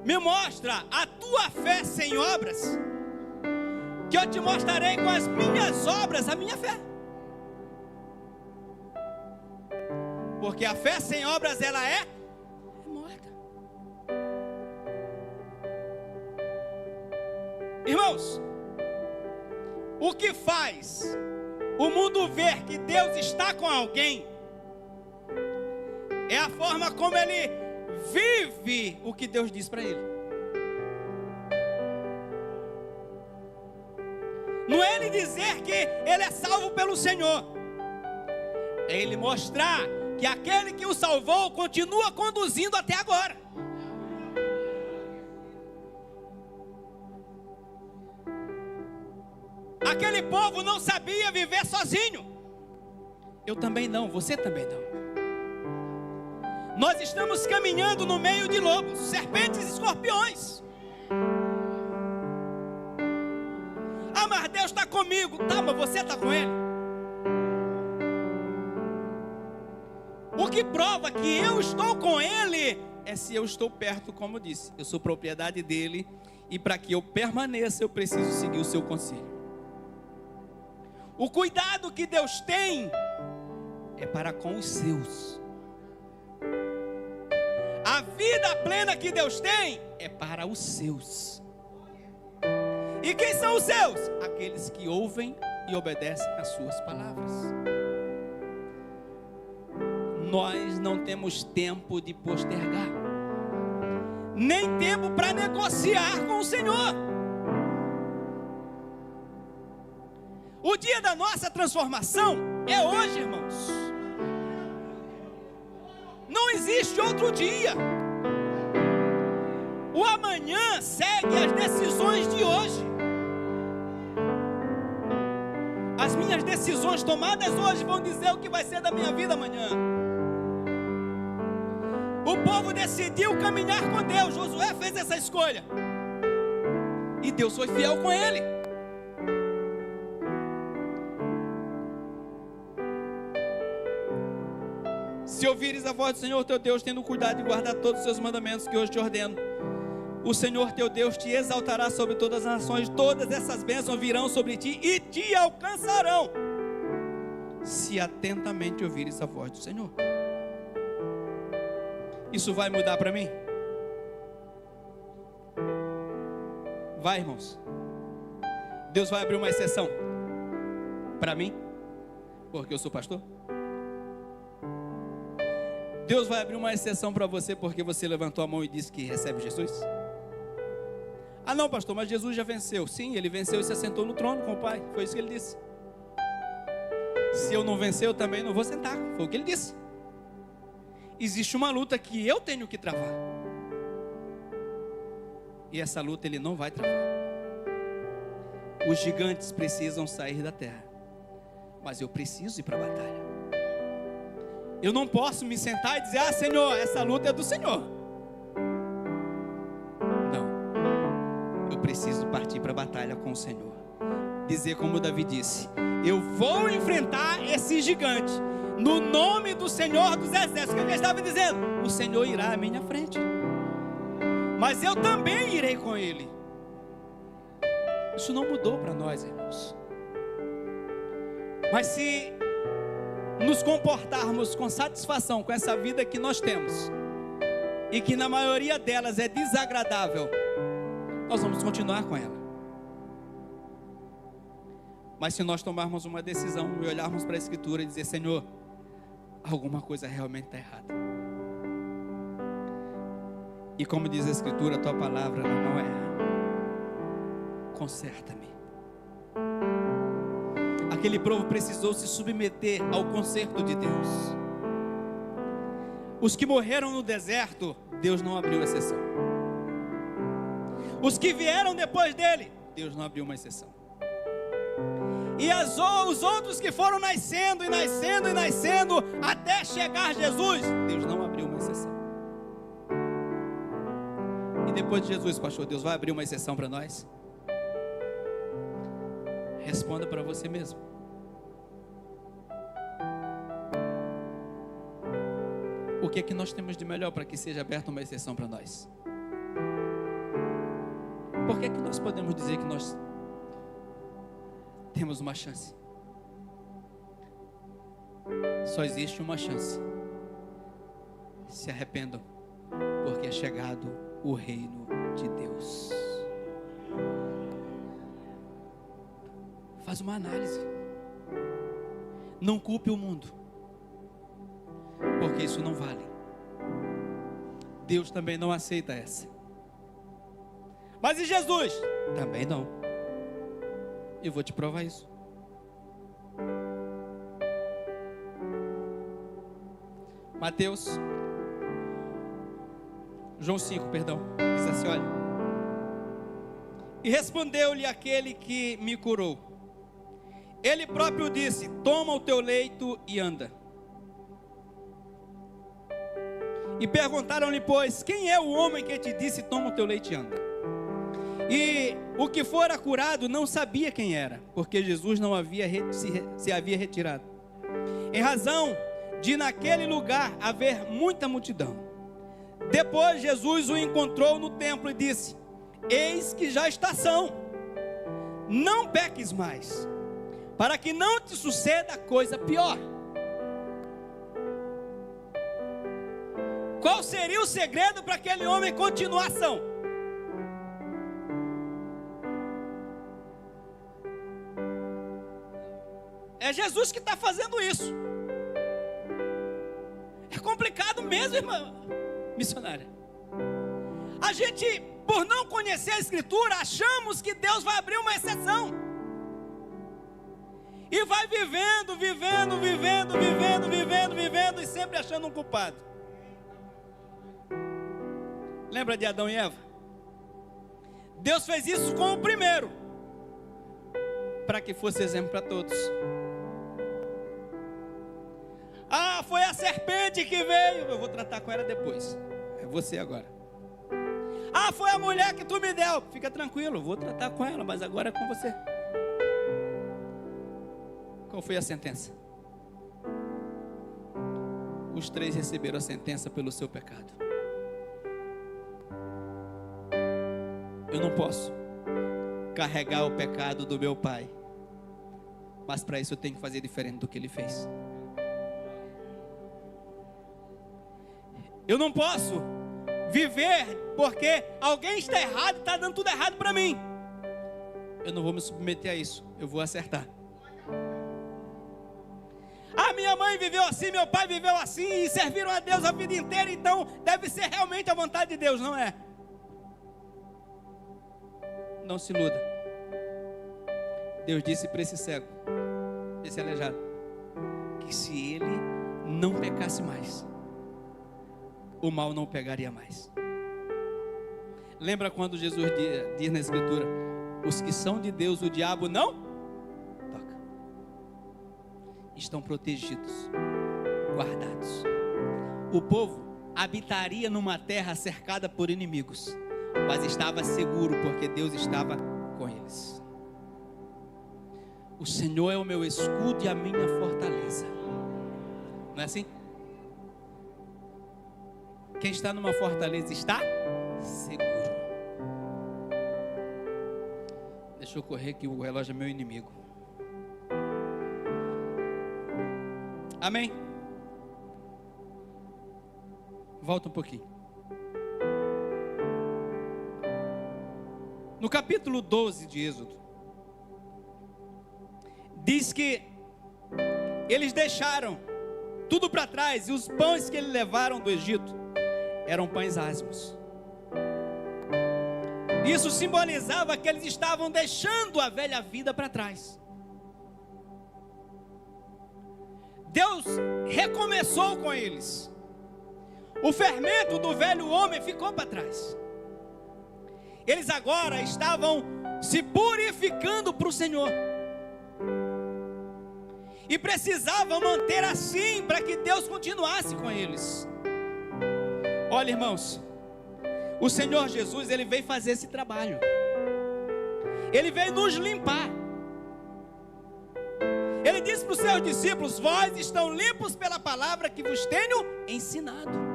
[SPEAKER 2] me mostra a tua fé sem obras, que eu te mostrarei com as minhas obras a minha fé. Porque a fé sem obras, ela é morta. Irmãos, o que faz o mundo ver que Deus está com alguém é a forma como ele vive o que Deus diz para ele. Não é ele dizer que ele é salvo pelo Senhor, é ele mostrar que aquele que o salvou continua conduzindo até agora. Aquele povo não sabia viver sozinho. Eu também não, você também não. Nós estamos caminhando no meio de lobos, serpentes e escorpiões. Ah, mas Deus está comigo. Tá, mas você está com Ele. O que prova que eu estou com Ele é se eu estou perto, como disse. Eu sou propriedade dEle, e para que eu permaneça, eu preciso seguir o seu conselho. O cuidado que Deus tem é para com os seus. A vida plena que Deus tem é para os seus. E quem são os seus? Aqueles que ouvem e obedecem às suas palavras. Nós não temos tempo de postergar, nem tempo para negociar com o Senhor. O dia da nossa transformação é hoje, irmãos. Não existe outro dia. O amanhã segue as decisões de hoje. As minhas decisões tomadas hoje vão dizer o que vai ser da minha vida amanhã. O povo decidiu caminhar com Deus. Josué fez essa escolha, e Deus foi fiel com ele. Se ouvires a voz do Senhor teu Deus, tendo cuidado de guardar todos os seus mandamentos que hoje te ordeno, o Senhor teu Deus te exaltará sobre todas as nações. Todas essas bênçãos virão sobre ti e te alcançarão, se atentamente ouvires a voz do Senhor. Isso vai mudar para mim? Vai, irmãos. Deus vai abrir uma exceção para mim, porque eu sou pastor. Deus vai abrir uma exceção para você porque você levantou a mão e disse que recebe Jesus? Ah não, pastor, mas Jesus já venceu. Sim, ele venceu e se assentou no trono com o Pai. Foi isso que ele disse. Se eu não vencer, eu também não vou sentar. Foi o que ele disse. Existe uma luta que eu tenho que travar, e essa luta ele não vai travar. Os gigantes precisam sair da terra, mas eu preciso ir para a batalha. Eu não posso me sentar e dizer: ah, Senhor, essa luta é do Senhor. Não, eu preciso partir para a batalha com o Senhor. Dizer como Davi disse: eu vou enfrentar esse gigante no nome do Senhor dos Exércitos. O que ele estava dizendo? O Senhor irá à minha frente, mas eu também irei com Ele. Isso não mudou para nós, irmãos. Mas se nos comportarmos com satisfação com essa vida que nós temos, e que na maioria delas é desagradável, nós vamos continuar com ela. Mas se nós tomarmos uma decisão e olharmos para a Escritura e dizer: Senhor, alguma coisa realmente está errada, e como diz a Escritura, a tua palavra ela não erra. Conserta-me. Aquele povo precisou se submeter ao conserto de Deus. Os que morreram no deserto, Deus não abriu exceção. Os que vieram depois dele, Deus não abriu uma exceção. E os outros que foram nascendo e nascendo e nascendo até chegar Jesus, Deus não abriu uma exceção. E depois de Jesus, pastor, Deus vai abrir uma exceção para nós? Responda para você mesmo. O que é que nós temos de melhor para que seja aberta uma exceção para nós? Por que é que nós podemos dizer que nós temos uma chance? Só existe uma chance. Se arrependam, porque é chegado o reino de Deus. Faz uma análise. Não culpe o mundo, porque isso não vale. Deus também não aceita essa. Mas e Jesus? Também não. Eu vou te provar isso. João 5, perdão. Diz assim, olha. E respondeu-lhe aquele que me curou. Ele próprio disse: toma o teu leito e anda. E perguntaram-lhe, pois, quem é o homem que te disse: toma o teu leite e anda? E o que fora curado não sabia quem era, porque Jesus não se havia retirado, em razão de naquele lugar haver muita multidão. Depois Jesus o encontrou no templo e disse: eis que já está são, não peques mais, para que não te suceda coisa pior. Qual seria o segredo para aquele homem continuar são? É Jesus que está fazendo isso. É complicado mesmo, irmã missionária. A gente, por não conhecer a Escritura, achamos que Deus vai abrir uma exceção. E vai vivendo, e sempre achando um culpado. Lembra de Adão e Eva? Deus fez isso com o primeiro, para que fosse exemplo para todos. Ah, foi a serpente que veio. Eu vou tratar com ela depois. É você agora. Ah, foi a mulher que tu me deu. Fica tranquilo, vou tratar com ela, mas agora é com você. Qual foi a sentença? Os três receberam a sentença pelo seu pecado. Eu não posso carregar o pecado do meu pai, mas para isso eu tenho que fazer diferente do que ele fez. Eu não posso viver porque alguém está errado, está dando tudo errado para mim. Eu não vou me submeter a isso, eu vou acertar. Ah, minha mãe viveu assim, meu pai viveu assim, e serviram a Deus a vida inteira, então deve ser realmente a vontade de Deus. Não é. Não se iluda. Deus disse para esse cego, esse aleijado, que se ele não pecasse mais, o mal não o pegaria mais. Lembra quando Jesus diz na Escritura: os que são de Deus, o diabo não toca. Estão protegidos, guardados. O povo habitaria numa terra cercada por inimigos, mas estava seguro porque Deus estava com eles. O Senhor é o meu escudo e a minha fortaleza. Não é assim? Quem está numa fortaleza está seguro. Deixa eu correr que o relógio é meu inimigo. Amém? Volta um pouquinho. No capítulo 12 de Êxodo, diz que eles deixaram tudo para trás, e os pães que eles levaram do Egito eram pães asmos. Isso simbolizava que eles estavam deixando a velha vida para trás. Deus recomeçou com eles. O fermento do velho homem ficou para trás. Eles agora estavam se purificando para o Senhor. E precisavam manter assim para que Deus continuasse com eles. Olha, irmãos, o Senhor Jesus, Ele veio fazer esse trabalho. Ele veio nos limpar. Ele disse para os seus discípulos: vós estão limpos pela palavra que vos tenho ensinado.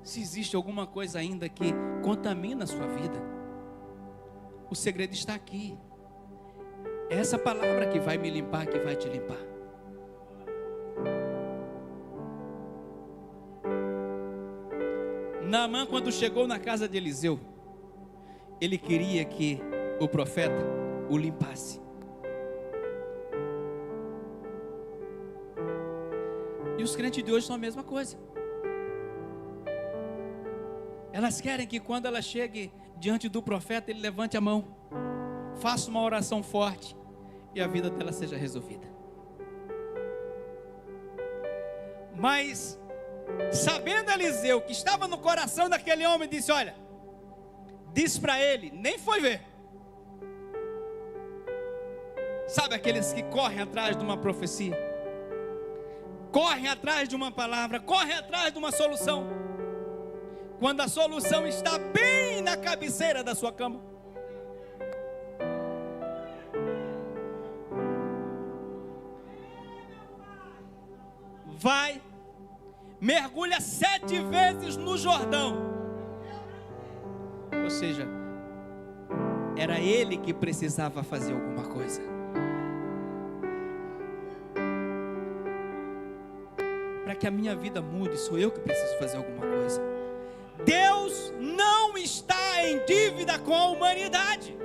[SPEAKER 2] Se existe alguma coisa ainda que contamina a sua vida, o segredo está aqui. É essa palavra que vai me limpar, que vai te limpar. Naamã, quando chegou na casa de Eliseu, ele queria que o profeta o limpasse. E os crentes de hoje são a mesma coisa. Elas querem que quando ela chegue diante do profeta, ele levante a mão, faça uma oração forte e a vida dela seja resolvida. Mas, sabendo Eliseu que estava no coração daquele homem, disse: olha, disse para ele, nem foi ver. Sabe aqueles que correm atrás de uma profecia, correm atrás de uma palavra, correm atrás de uma solução, quando a solução está bem na cabeceira da sua cama? Vai, mergulha 7 vezes no Jordão. Ou seja, era ele que precisava fazer alguma coisa. Para que a minha vida mude, sou eu que preciso fazer alguma coisa. Deus não está em dívida com a humanidade.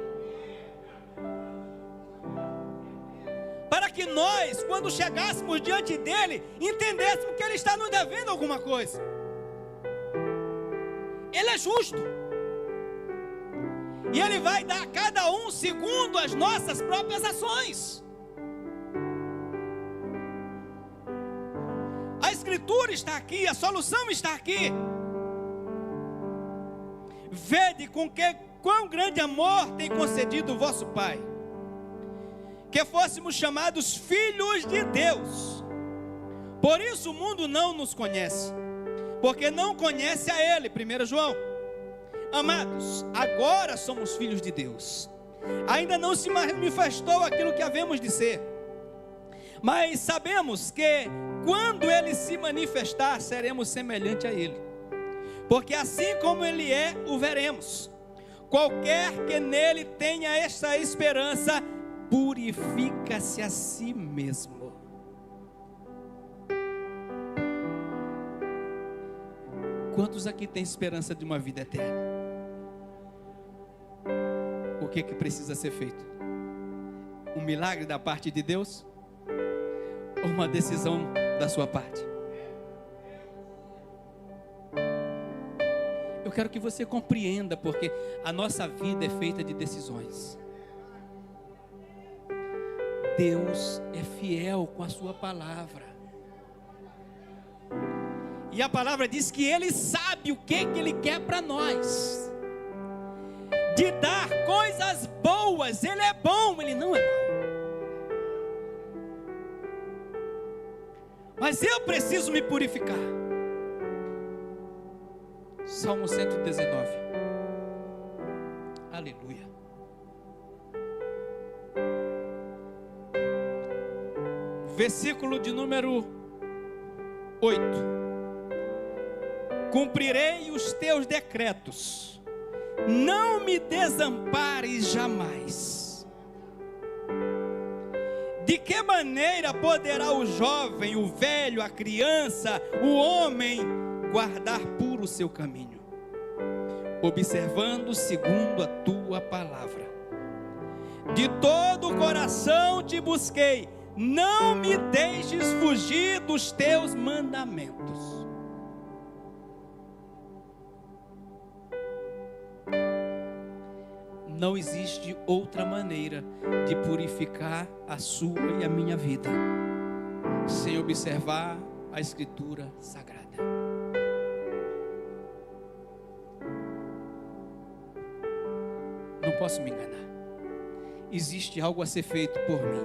[SPEAKER 2] Para que nós, quando chegássemos diante dele, entendêssemos que ele está nos devendo alguma coisa. Ele é justo. E ele vai dar a cada um segundo as nossas próprias ações. A Escritura está aqui, a solução está aqui. Vede com que quão grande amor tem concedido o vosso Pai, que fôssemos chamados filhos de Deus. Por isso o mundo não nos conhece, porque não conhece a Ele. 1 João. Amados, agora somos filhos de Deus. Ainda não se manifestou aquilo que havemos de ser, mas sabemos que quando Ele se manifestar, seremos semelhante a Ele, porque assim como Ele é, o veremos. Qualquer que nele tenha esta esperança, purifica-se a si mesmo. Quantos aqui têm esperança de uma vida eterna? O que precisa ser feito? Um milagre da parte de Deus? Ou uma decisão da sua parte? Eu quero que você compreenda, porque a nossa vida é feita de decisões. Deus é fiel com a sua palavra. E a palavra diz que Ele sabe o que Ele quer para nós. De dar coisas boas. Ele é bom, Ele não é mau. Mas eu preciso me purificar. Salmo 119. Aleluia. Versículo de número 8. Cumprirei os teus decretos, não me desampares jamais. De que maneira poderá o jovem, o velho, a criança, o homem guardar puro o seu caminho? Observando segundo a tua palavra. De todo o coração te busquei, não me deixes fugir dos teus mandamentos. Não existe outra maneira de purificar a sua e a minha vida sem observar a Escritura Sagrada. Não posso me enganar. Existe algo a ser feito por mim.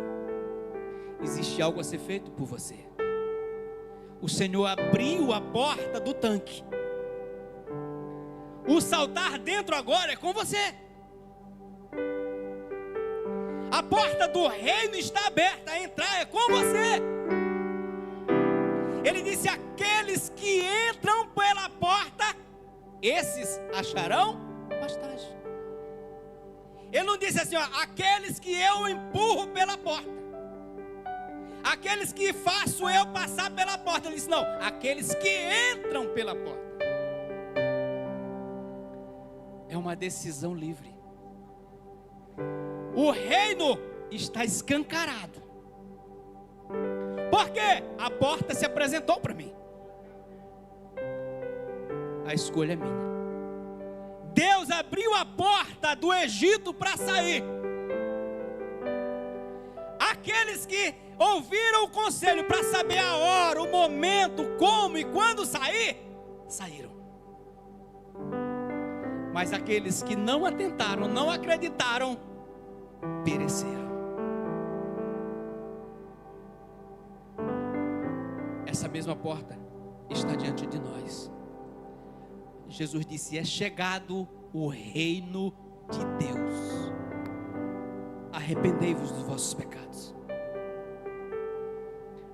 [SPEAKER 2] Existe algo a ser feito por você. O Senhor abriu a porta do tanque. O saltar dentro agora é com você. A porta do reino está aberta, a entrar é com você. Ele disse: aqueles que entram pela porta, esses acharão pastagem. Ele não disse assim, ó, aqueles que eu empurro pela porta, aqueles que faço eu passar pela porta. Ele disse, não, aqueles que entram pela porta. É uma decisão livre. O reino está escancarado. Por quê? A porta se apresentou para mim. A escolha é minha. Deus abriu a porta do Egito para sair. Aqueles que ouviram o conselho para saber a hora, o momento, como e quando sair, saíram. Mas aqueles que não atentaram, não acreditaram, pereceram. Essa mesma porta está diante de nós. Jesus disse: é chegado o reino de Deus. Arrependei-vos dos vossos pecados.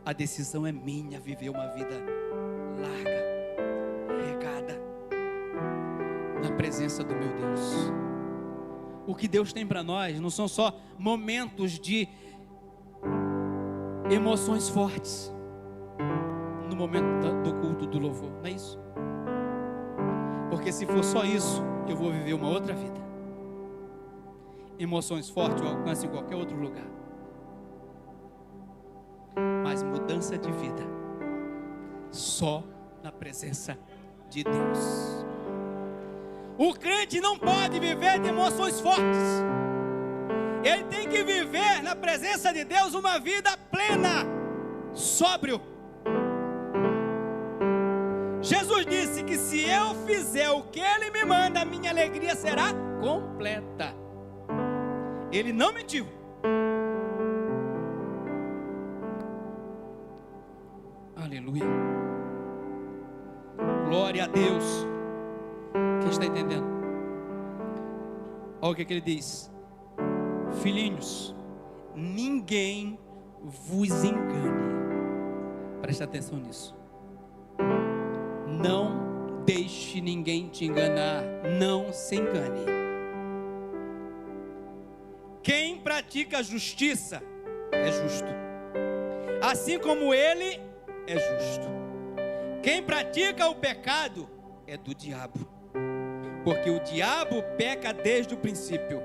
[SPEAKER 2] A decisão é minha, viver uma vida larga, regada na presença do meu Deus. O que Deus tem para nós não são só momentos de emoções fortes no momento do culto, do louvor, não é isso? Porque se for só isso, eu vou viver uma outra vida. Emoções fortes eu alcanço em qualquer outro lugar. Mas mudança de vida só na presença de Deus. O crente não pode viver de emoções fortes. Ele tem que viver na presença de Deus uma vida plena, sóbrio. Jesus disse que se eu fizer o que Ele me manda, a minha alegria será completa. Ele não mentiu. Aleluia. Glória a Deus. Quem está entendendo? Olha o que ele diz: filhinhos, ninguém vos engane. Preste atenção nisso. Não deixe ninguém te enganar. Não se engane. Quem pratica justiça é justo, assim como ele é justo. Quem pratica o pecado é do diabo, porque o diabo peca desde o princípio.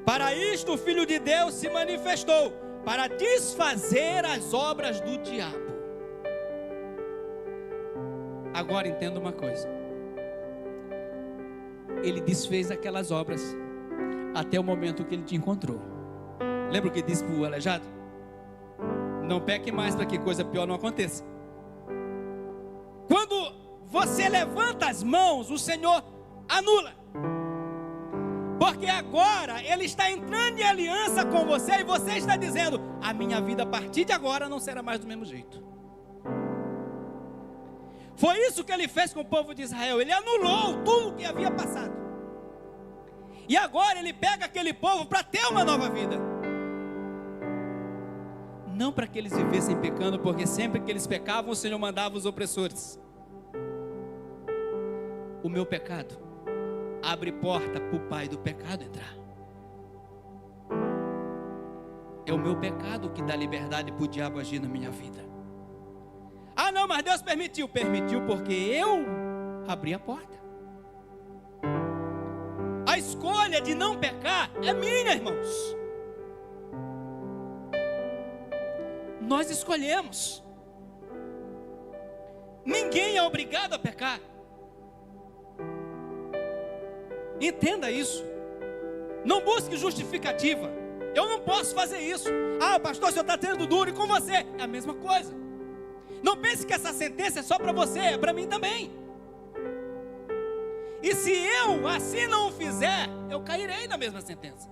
[SPEAKER 2] Para isto o Filho de Deus se manifestou, para desfazer as obras do diabo. Agora entenda uma coisa: ele desfez aquelas obras até o momento que ele te encontrou. Lembra o que disse para o aleijado? Não peque mais para que coisa pior não aconteça. Quando você levanta as mãos, o Senhor anula, porque agora Ele está entrando em aliança com você, e você está dizendo: a minha vida a partir de agora não será mais do mesmo jeito. Foi isso que Ele fez com o povo de Israel. Ele anulou tudo o que havia passado, e agora Ele pega aquele povo para ter uma nova vida. Não para que eles vivessem pecando, porque sempre que eles pecavam, o Senhor mandava os opressores. O meu pecado abre porta para o pai do pecado entrar. É o meu pecado que dá liberdade para o diabo agir na minha vida. Ah não, mas Deus permitiu. Permitiu porque eu abri a porta. A escolha de não pecar é minha, irmãos. Nós escolhemos. Ninguém é obrigado a pecar. Entenda isso. Não busque justificativa. Eu não posso fazer isso. Ah, pastor, o senhor está sendo duro, e com você é a mesma coisa. Não pense que essa sentença é só para você, é para mim também. E se eu assim não o fizer, eu cairei na mesma sentença.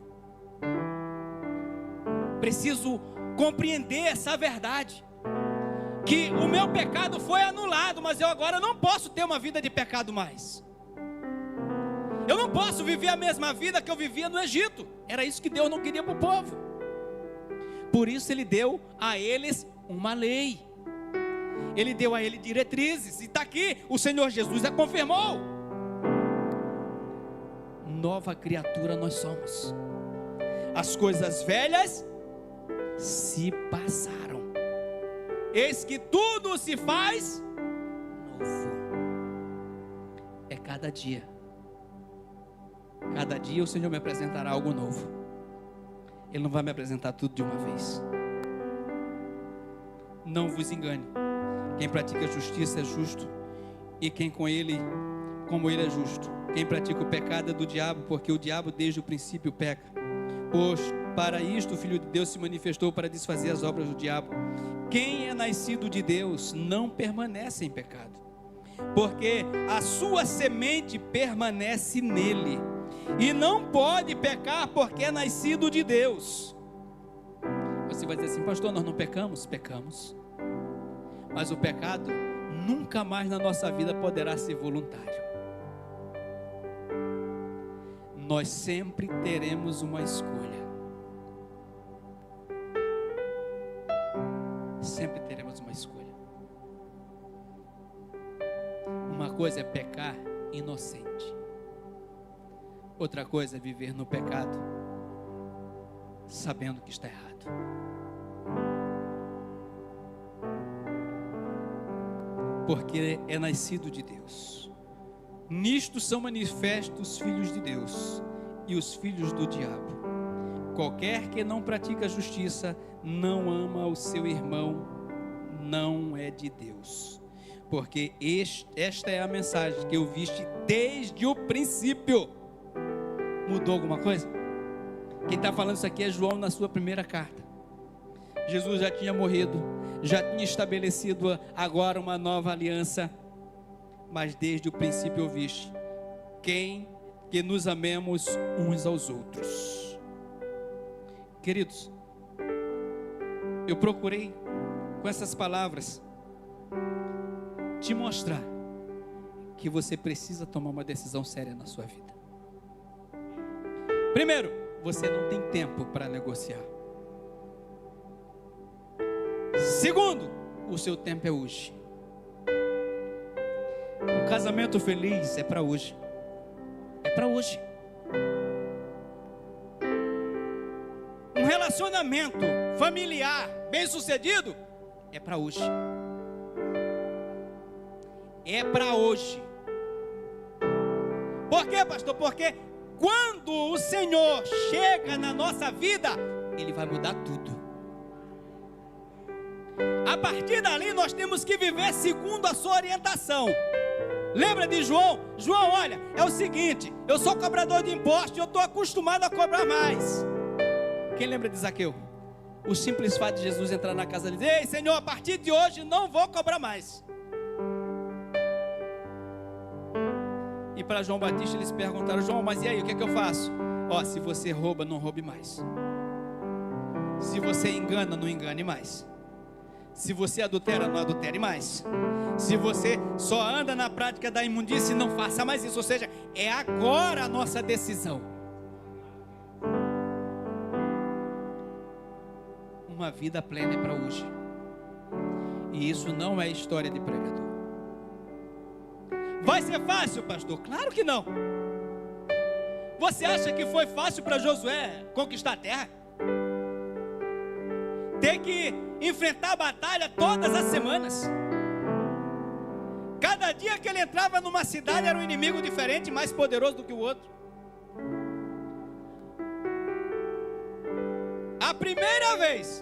[SPEAKER 2] Preciso compreender essa verdade, que o meu pecado foi anulado, mas eu agora não posso ter uma vida de pecado mais. Eu não posso viver a mesma vida que eu vivia no Egito. Era isso que Deus não queria para o povo. Por isso Ele deu a eles uma lei. Ele deu a eles diretrizes. E está aqui, o Senhor Jesus a confirmou. Nova criatura nós somos. As coisas velhas se passaram. Eis que tudo se faz novo. É cada dia. Cada dia o Senhor me apresentará algo novo. Ele não vai me apresentar tudo de uma vez. Não vos engane. Quem pratica justiça é justo, e quem com ele como ele é justo. Quem pratica o pecado é do diabo, porque o diabo desde o princípio peca. Pois para isto o Filho de Deus se manifestou, para desfazer as obras do diabo. Quem é nascido de Deus não permanece em pecado, porque a sua semente permanece nele, e não pode pecar porque é nascido de Deus. Você vai dizer assim: pastor, nós não pecamos? Pecamos, mas o pecado nunca mais na nossa vida poderá ser voluntário. Nós sempre teremos uma escolha. Sempre teremos uma escolha. Uma coisa é pecar inocente, outra coisa é viver no pecado sabendo que está errado. Porque é nascido de Deus. Nisto são manifestos os filhos de Deus e os filhos do diabo. Qualquer que não pratica a justiça, não ama o seu irmão, não é de Deus. Porque esta é a mensagem que eu viste desde o princípio. Mudou alguma coisa? Quem está falando isso aqui é João na sua primeira carta. Jesus já tinha morrido, já tinha estabelecido agora uma nova aliança, mas desde o princípio ouviste que nos amemos uns aos outros. Queridos, eu procurei com essas palavras te mostrar que você precisa tomar uma decisão séria na sua vida. Primeiro, você não tem tempo para negociar. Segundo, o seu tempo é hoje. Um casamento feliz é para hoje. É para hoje. Um relacionamento familiar bem-sucedido é para hoje. É para hoje. Por quê, pastor? Porque quando o Senhor chega na nossa vida, Ele vai mudar tudo. A partir dali nós temos que viver segundo a sua orientação. Lembra de João? João, olha, é o seguinte: eu sou cobrador de impostos e eu estou acostumado a cobrar mais. Quem lembra de Zaqueu? O simples fato de Jesus entrar na casa dele e dizer: ei, Senhor, a partir de hoje não vou cobrar mais. E para João Batista eles perguntaram: João, mas e aí, o que é que eu faço? Ó, se você rouba, não roube mais. Se você engana, não engane mais. Se você adultera, não adultere mais. Se você só anda na prática da imundície, não faça mais isso. Ou seja, é agora a nossa decisão. Uma vida plena é para hoje. E isso não é história de pregador. Vai ser fácil, pastor? Claro que não. Você acha que foi fácil para Josué conquistar a terra? Ter que enfrentar a batalha todas as semanas. Cada dia que ele entrava numa cidade era um inimigo diferente, mais poderoso do que o outro. A primeira vez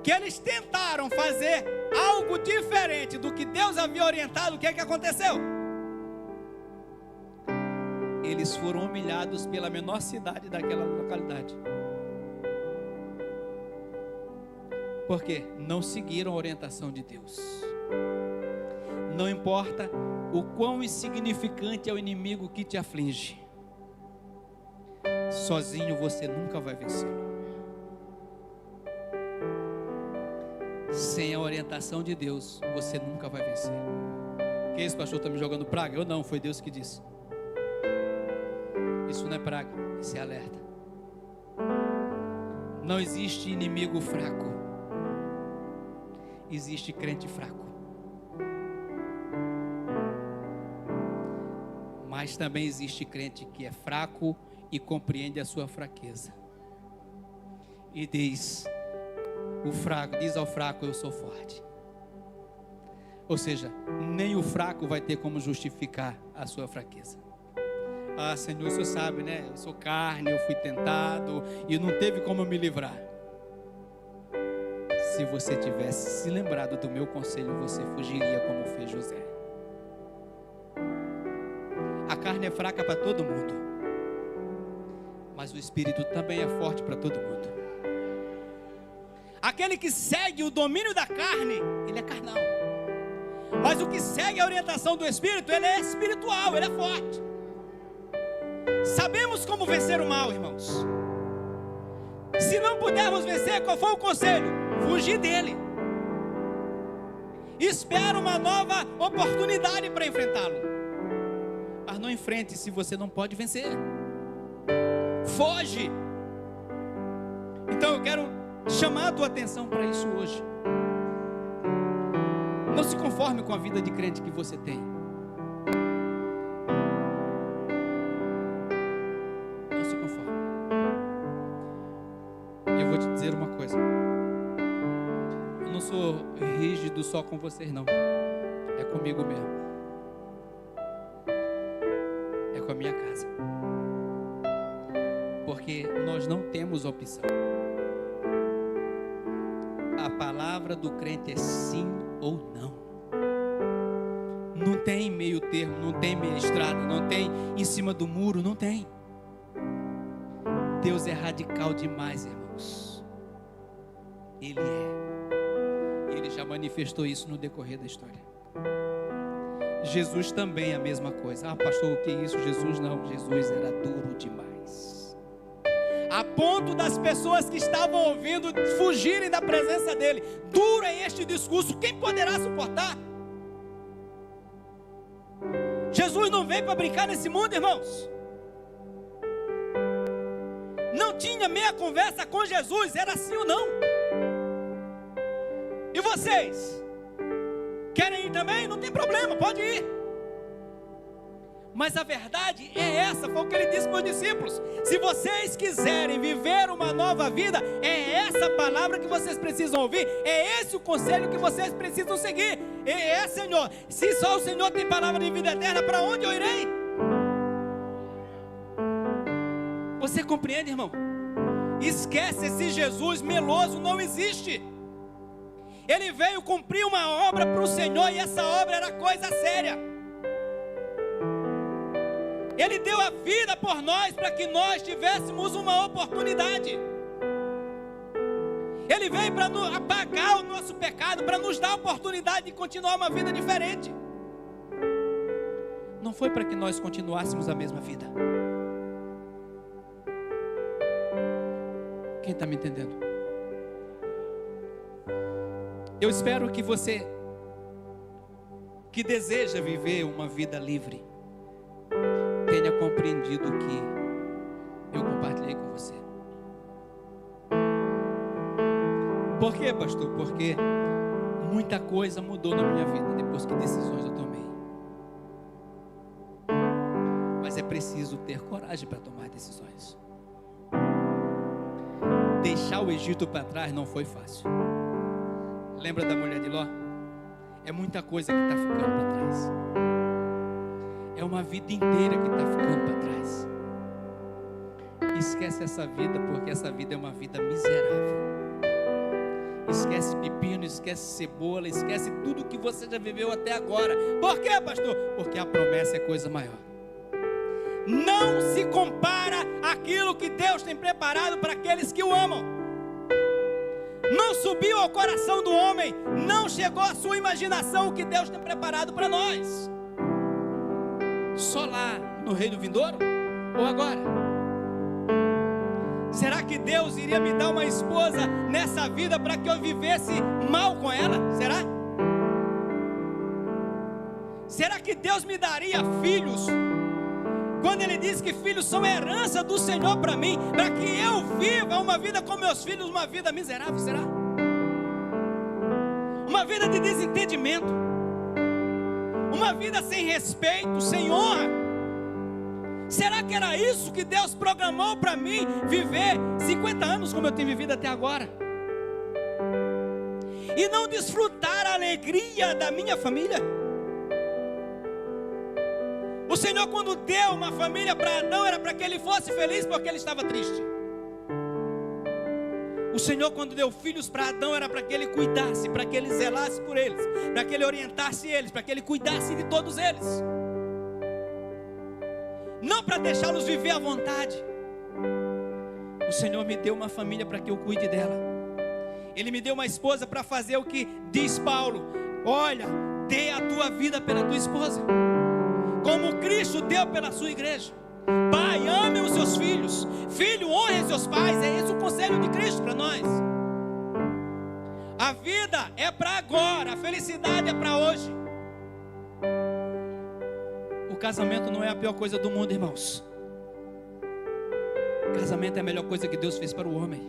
[SPEAKER 2] que eles tentaram fazer algo diferente do que Deus havia orientado, o que é que aconteceu? Eles foram humilhados pela menor cidade daquela localidade. Por quê? Não seguiram a orientação de Deus. Não importa o quão insignificante é o inimigo que te aflige, sozinho você nunca vai vencer. Sem a orientação de Deus, você nunca vai vencer. Que esse pastor está me jogando praga? Eu não, foi Deus que disse. Isso não é praga, isso é alerta. Não existe inimigo fraco. Existe crente fraco. Mas também existe crente que é fraco e compreende a sua fraqueza. E diz ao fraco: eu sou forte. Ou seja, nem o fraco vai ter como justificar a sua fraqueza. Ah, Senhor, o Senhor sabe, né? Eu sou carne, eu fui tentado e não teve como me livrar. Se você tivesse se lembrado do meu conselho, você fugiria como fez José. é fraca para todo mundo, mas o Espírito também é forte para todo mundo. Aquele que segue o domínio da carne, ele é carnal. Mas o que segue a orientação do Espírito, ele é espiritual, ele é forte. Sabemos como vencer o mal, irmãos. Se não pudermos vencer, qual foi o conselho? Fugir dele. Espera uma nova oportunidade para enfrentá-lo. Mas não enfrente se você não pode vencer. Foge. Então eu quero chamar a tua atenção para isso hoje. Não se conforme com a vida de crente que você tem. Não se conforme. Eu vou te dizer uma coisa. Eu não sou rígido só com vocês, não. É comigo mesmo. É com a minha casa. Porque nós não temos opção. A palavra do crente é sim ou não. Não tem meio termo, não tem meia estrada, não tem em cima do muro, não tem. Deus é radical demais, irmãos. Ele é. Ele já manifestou isso no decorrer da história. Jesus também é a mesma coisa. Ah, pastor, o que é isso? Jesus não, Jesus era duro demais. A ponto das pessoas que estavam ouvindo fugirem da presença dele. Duro é este discurso, quem poderá suportar? Jesus não veio para brincar nesse mundo, irmãos. Não tinha meia conversa com Jesus, era sim ou não. E vocês? Querem ir também? Não tem problema, pode ir. Mas a verdade é essa, foi o que ele disse para os discípulos. Se vocês quiserem viver uma nova vida, é essa palavra que vocês precisam ouvir, é esse o conselho que vocês precisam seguir. Senhor, se só o Senhor tem palavra de vida eterna, para onde eu irei? Você compreende, irmão? Esquece esse Jesus meloso, não existe. Ele veio cumprir uma obra para o Senhor, e essa obra era coisa séria. Ele deu a vida por nós, para que nós tivéssemos uma oportunidade. Ele veio para apagar o nosso pecado, para nos dar a oportunidade de continuar uma vida diferente. Não foi para que nós continuássemos a mesma vida. Quem está me entendendo? Eu espero que você, que deseja viver uma vida livre, tenha compreendido o que eu compartilhei com você. Por quê, pastor? Porque muita coisa mudou na minha vida depois que decisões eu tomei. Mas é preciso ter coragem para tomar decisões. Deixar o Egito para trás não foi fácil. Lembra da mulher de Ló? É muita coisa que está ficando para trás. É uma vida inteira que está ficando para trás. Esquece essa vida, porque essa vida é uma vida miserável. Esquece pepino, esquece cebola, esquece tudo que você já viveu até agora. Por quê, pastor? Porque a promessa é coisa maior. Não se compara aquilo que Deus tem preparado para aqueles que o amam. Não subiu ao coração do homem, não chegou à sua imaginação o que Deus tem preparado para nós. Só lá no reino vindouro? Ou agora? Será que Deus iria me dar uma esposa nessa vida para que eu vivesse mal com ela? Será? Será que Deus me daria filhos? Quando Ele diz que filhos são herança do Senhor para mim, para que eu viva uma vida com meus filhos, uma vida miserável, será? Uma vida de desentendimento, uma vida sem respeito, sem honra. Será que era isso que Deus programou para mim, viver 50 anos como eu tenho vivido até agora? E não desfrutar a alegria da minha família? O Senhor, quando deu uma família para Adão, era para que ele fosse feliz, porque ele estava triste. O Senhor, quando deu filhos para Adão, era para que ele cuidasse, para que ele zelasse por eles, para que ele orientasse eles, para que ele cuidasse de todos eles. não para deixá-los viver à vontade. O Senhor me deu uma família para que eu cuide dela. Ele me deu uma esposa para fazer o que diz Paulo: olha, dê a tua vida pela tua esposa, como Cristo deu pela sua igreja. Pai, ame os seus filhos. Filho, honre seus pais. É esse o conselho de Cristo para nós. A vida é para agora, a felicidade é para hoje. O casamento não é a pior coisa do mundo, irmãos. Casamento é a melhor coisa que Deus fez para o homem.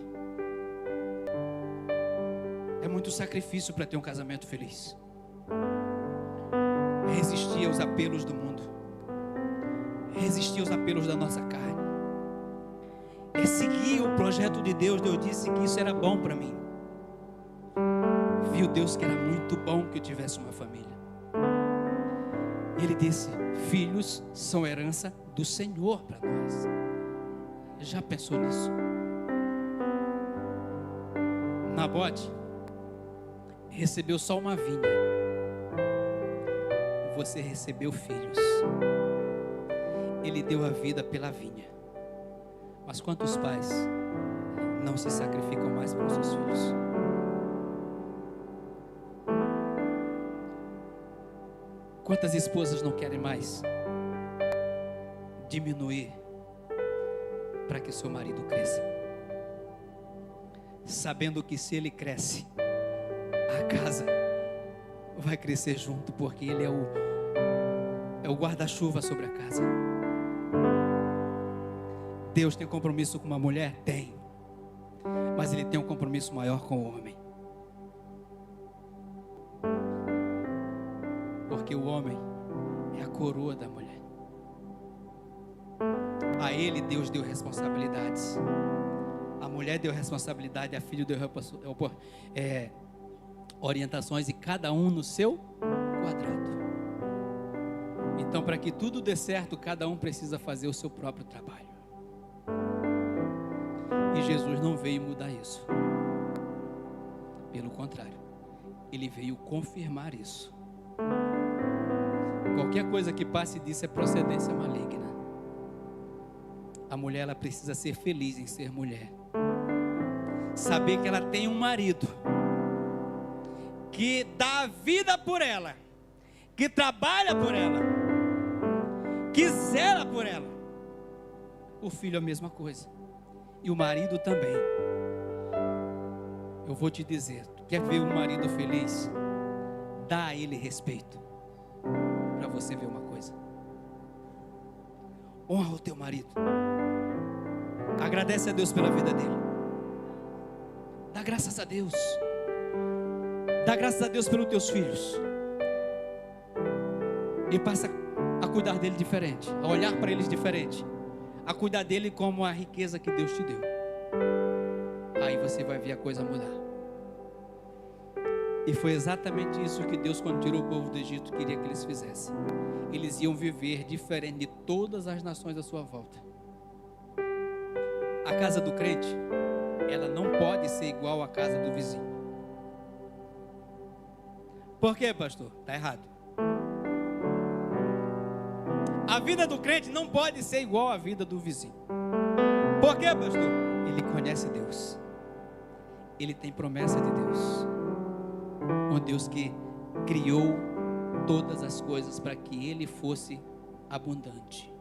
[SPEAKER 2] É muito sacrifício para ter um casamento feliz. Resistir aos apelos do mundo, resistir aos apelos da nossa carne, é seguir o projeto de Deus. Deus disse que isso era bom para mim. Viu Deus que era muito bom que eu tivesse uma família. Ele disse: filhos são herança do Senhor para nós. Já pensou nisso? Nabote recebeu só uma vinha, você recebeu filhos. Ele deu a vida pela vinha. Mas quantos pais não se sacrificam mais pelos seus filhos? Quantas esposas não querem mais diminuir para que seu marido cresça, sabendo que se ele cresce, a casa vai crescer junto, porque ele é o guarda-chuva sobre a casa. Deus tem compromisso com uma mulher? Tem. Mas Ele tem um compromisso maior com o homem. Porque o homem é a coroa da mulher. A ele Deus deu responsabilidades. A mulher deu responsabilidade, a filha deu orientações, e cada um no seu quadrado. Então, para que tudo dê certo, cada um precisa fazer o seu próprio trabalho. E Jesus não veio mudar isso. Pelo contrário, Ele veio confirmar isso. Qualquer coisa que passe disso é procedência maligna. A mulher, ela precisa ser feliz em ser mulher. Saber que ela tem um marido que dá a vida por ela, que trabalha por ela, que zela por ela. O filho é a mesma coisa. E o marido também. Eu vou te dizer, tu quer ver um marido feliz? Dá a ele respeito, para você ver uma coisa. Honra o teu marido. Agradece a Deus pela vida dele. Dá graças a Deus. Dá graças a Deus pelos teus filhos. E passa a cuidar dele diferente, a olhar para eles diferente, a cuidar dele como a riqueza que Deus te deu. Aí você vai ver a coisa mudar. E foi exatamente isso que Deus, quando tirou o povo do Egito, queria que eles fizessem. Eles iam viver diferente de todas as nações à sua volta. A casa do crente, ela não pode ser igual à casa do vizinho. Por quê, pastor? Está errado. A vida do crente não pode ser igual à vida do vizinho. Por quê, pastor? Ele conhece Deus. Ele tem promessa de Deus. Um Deus que criou todas as coisas para que ele fosse abundante.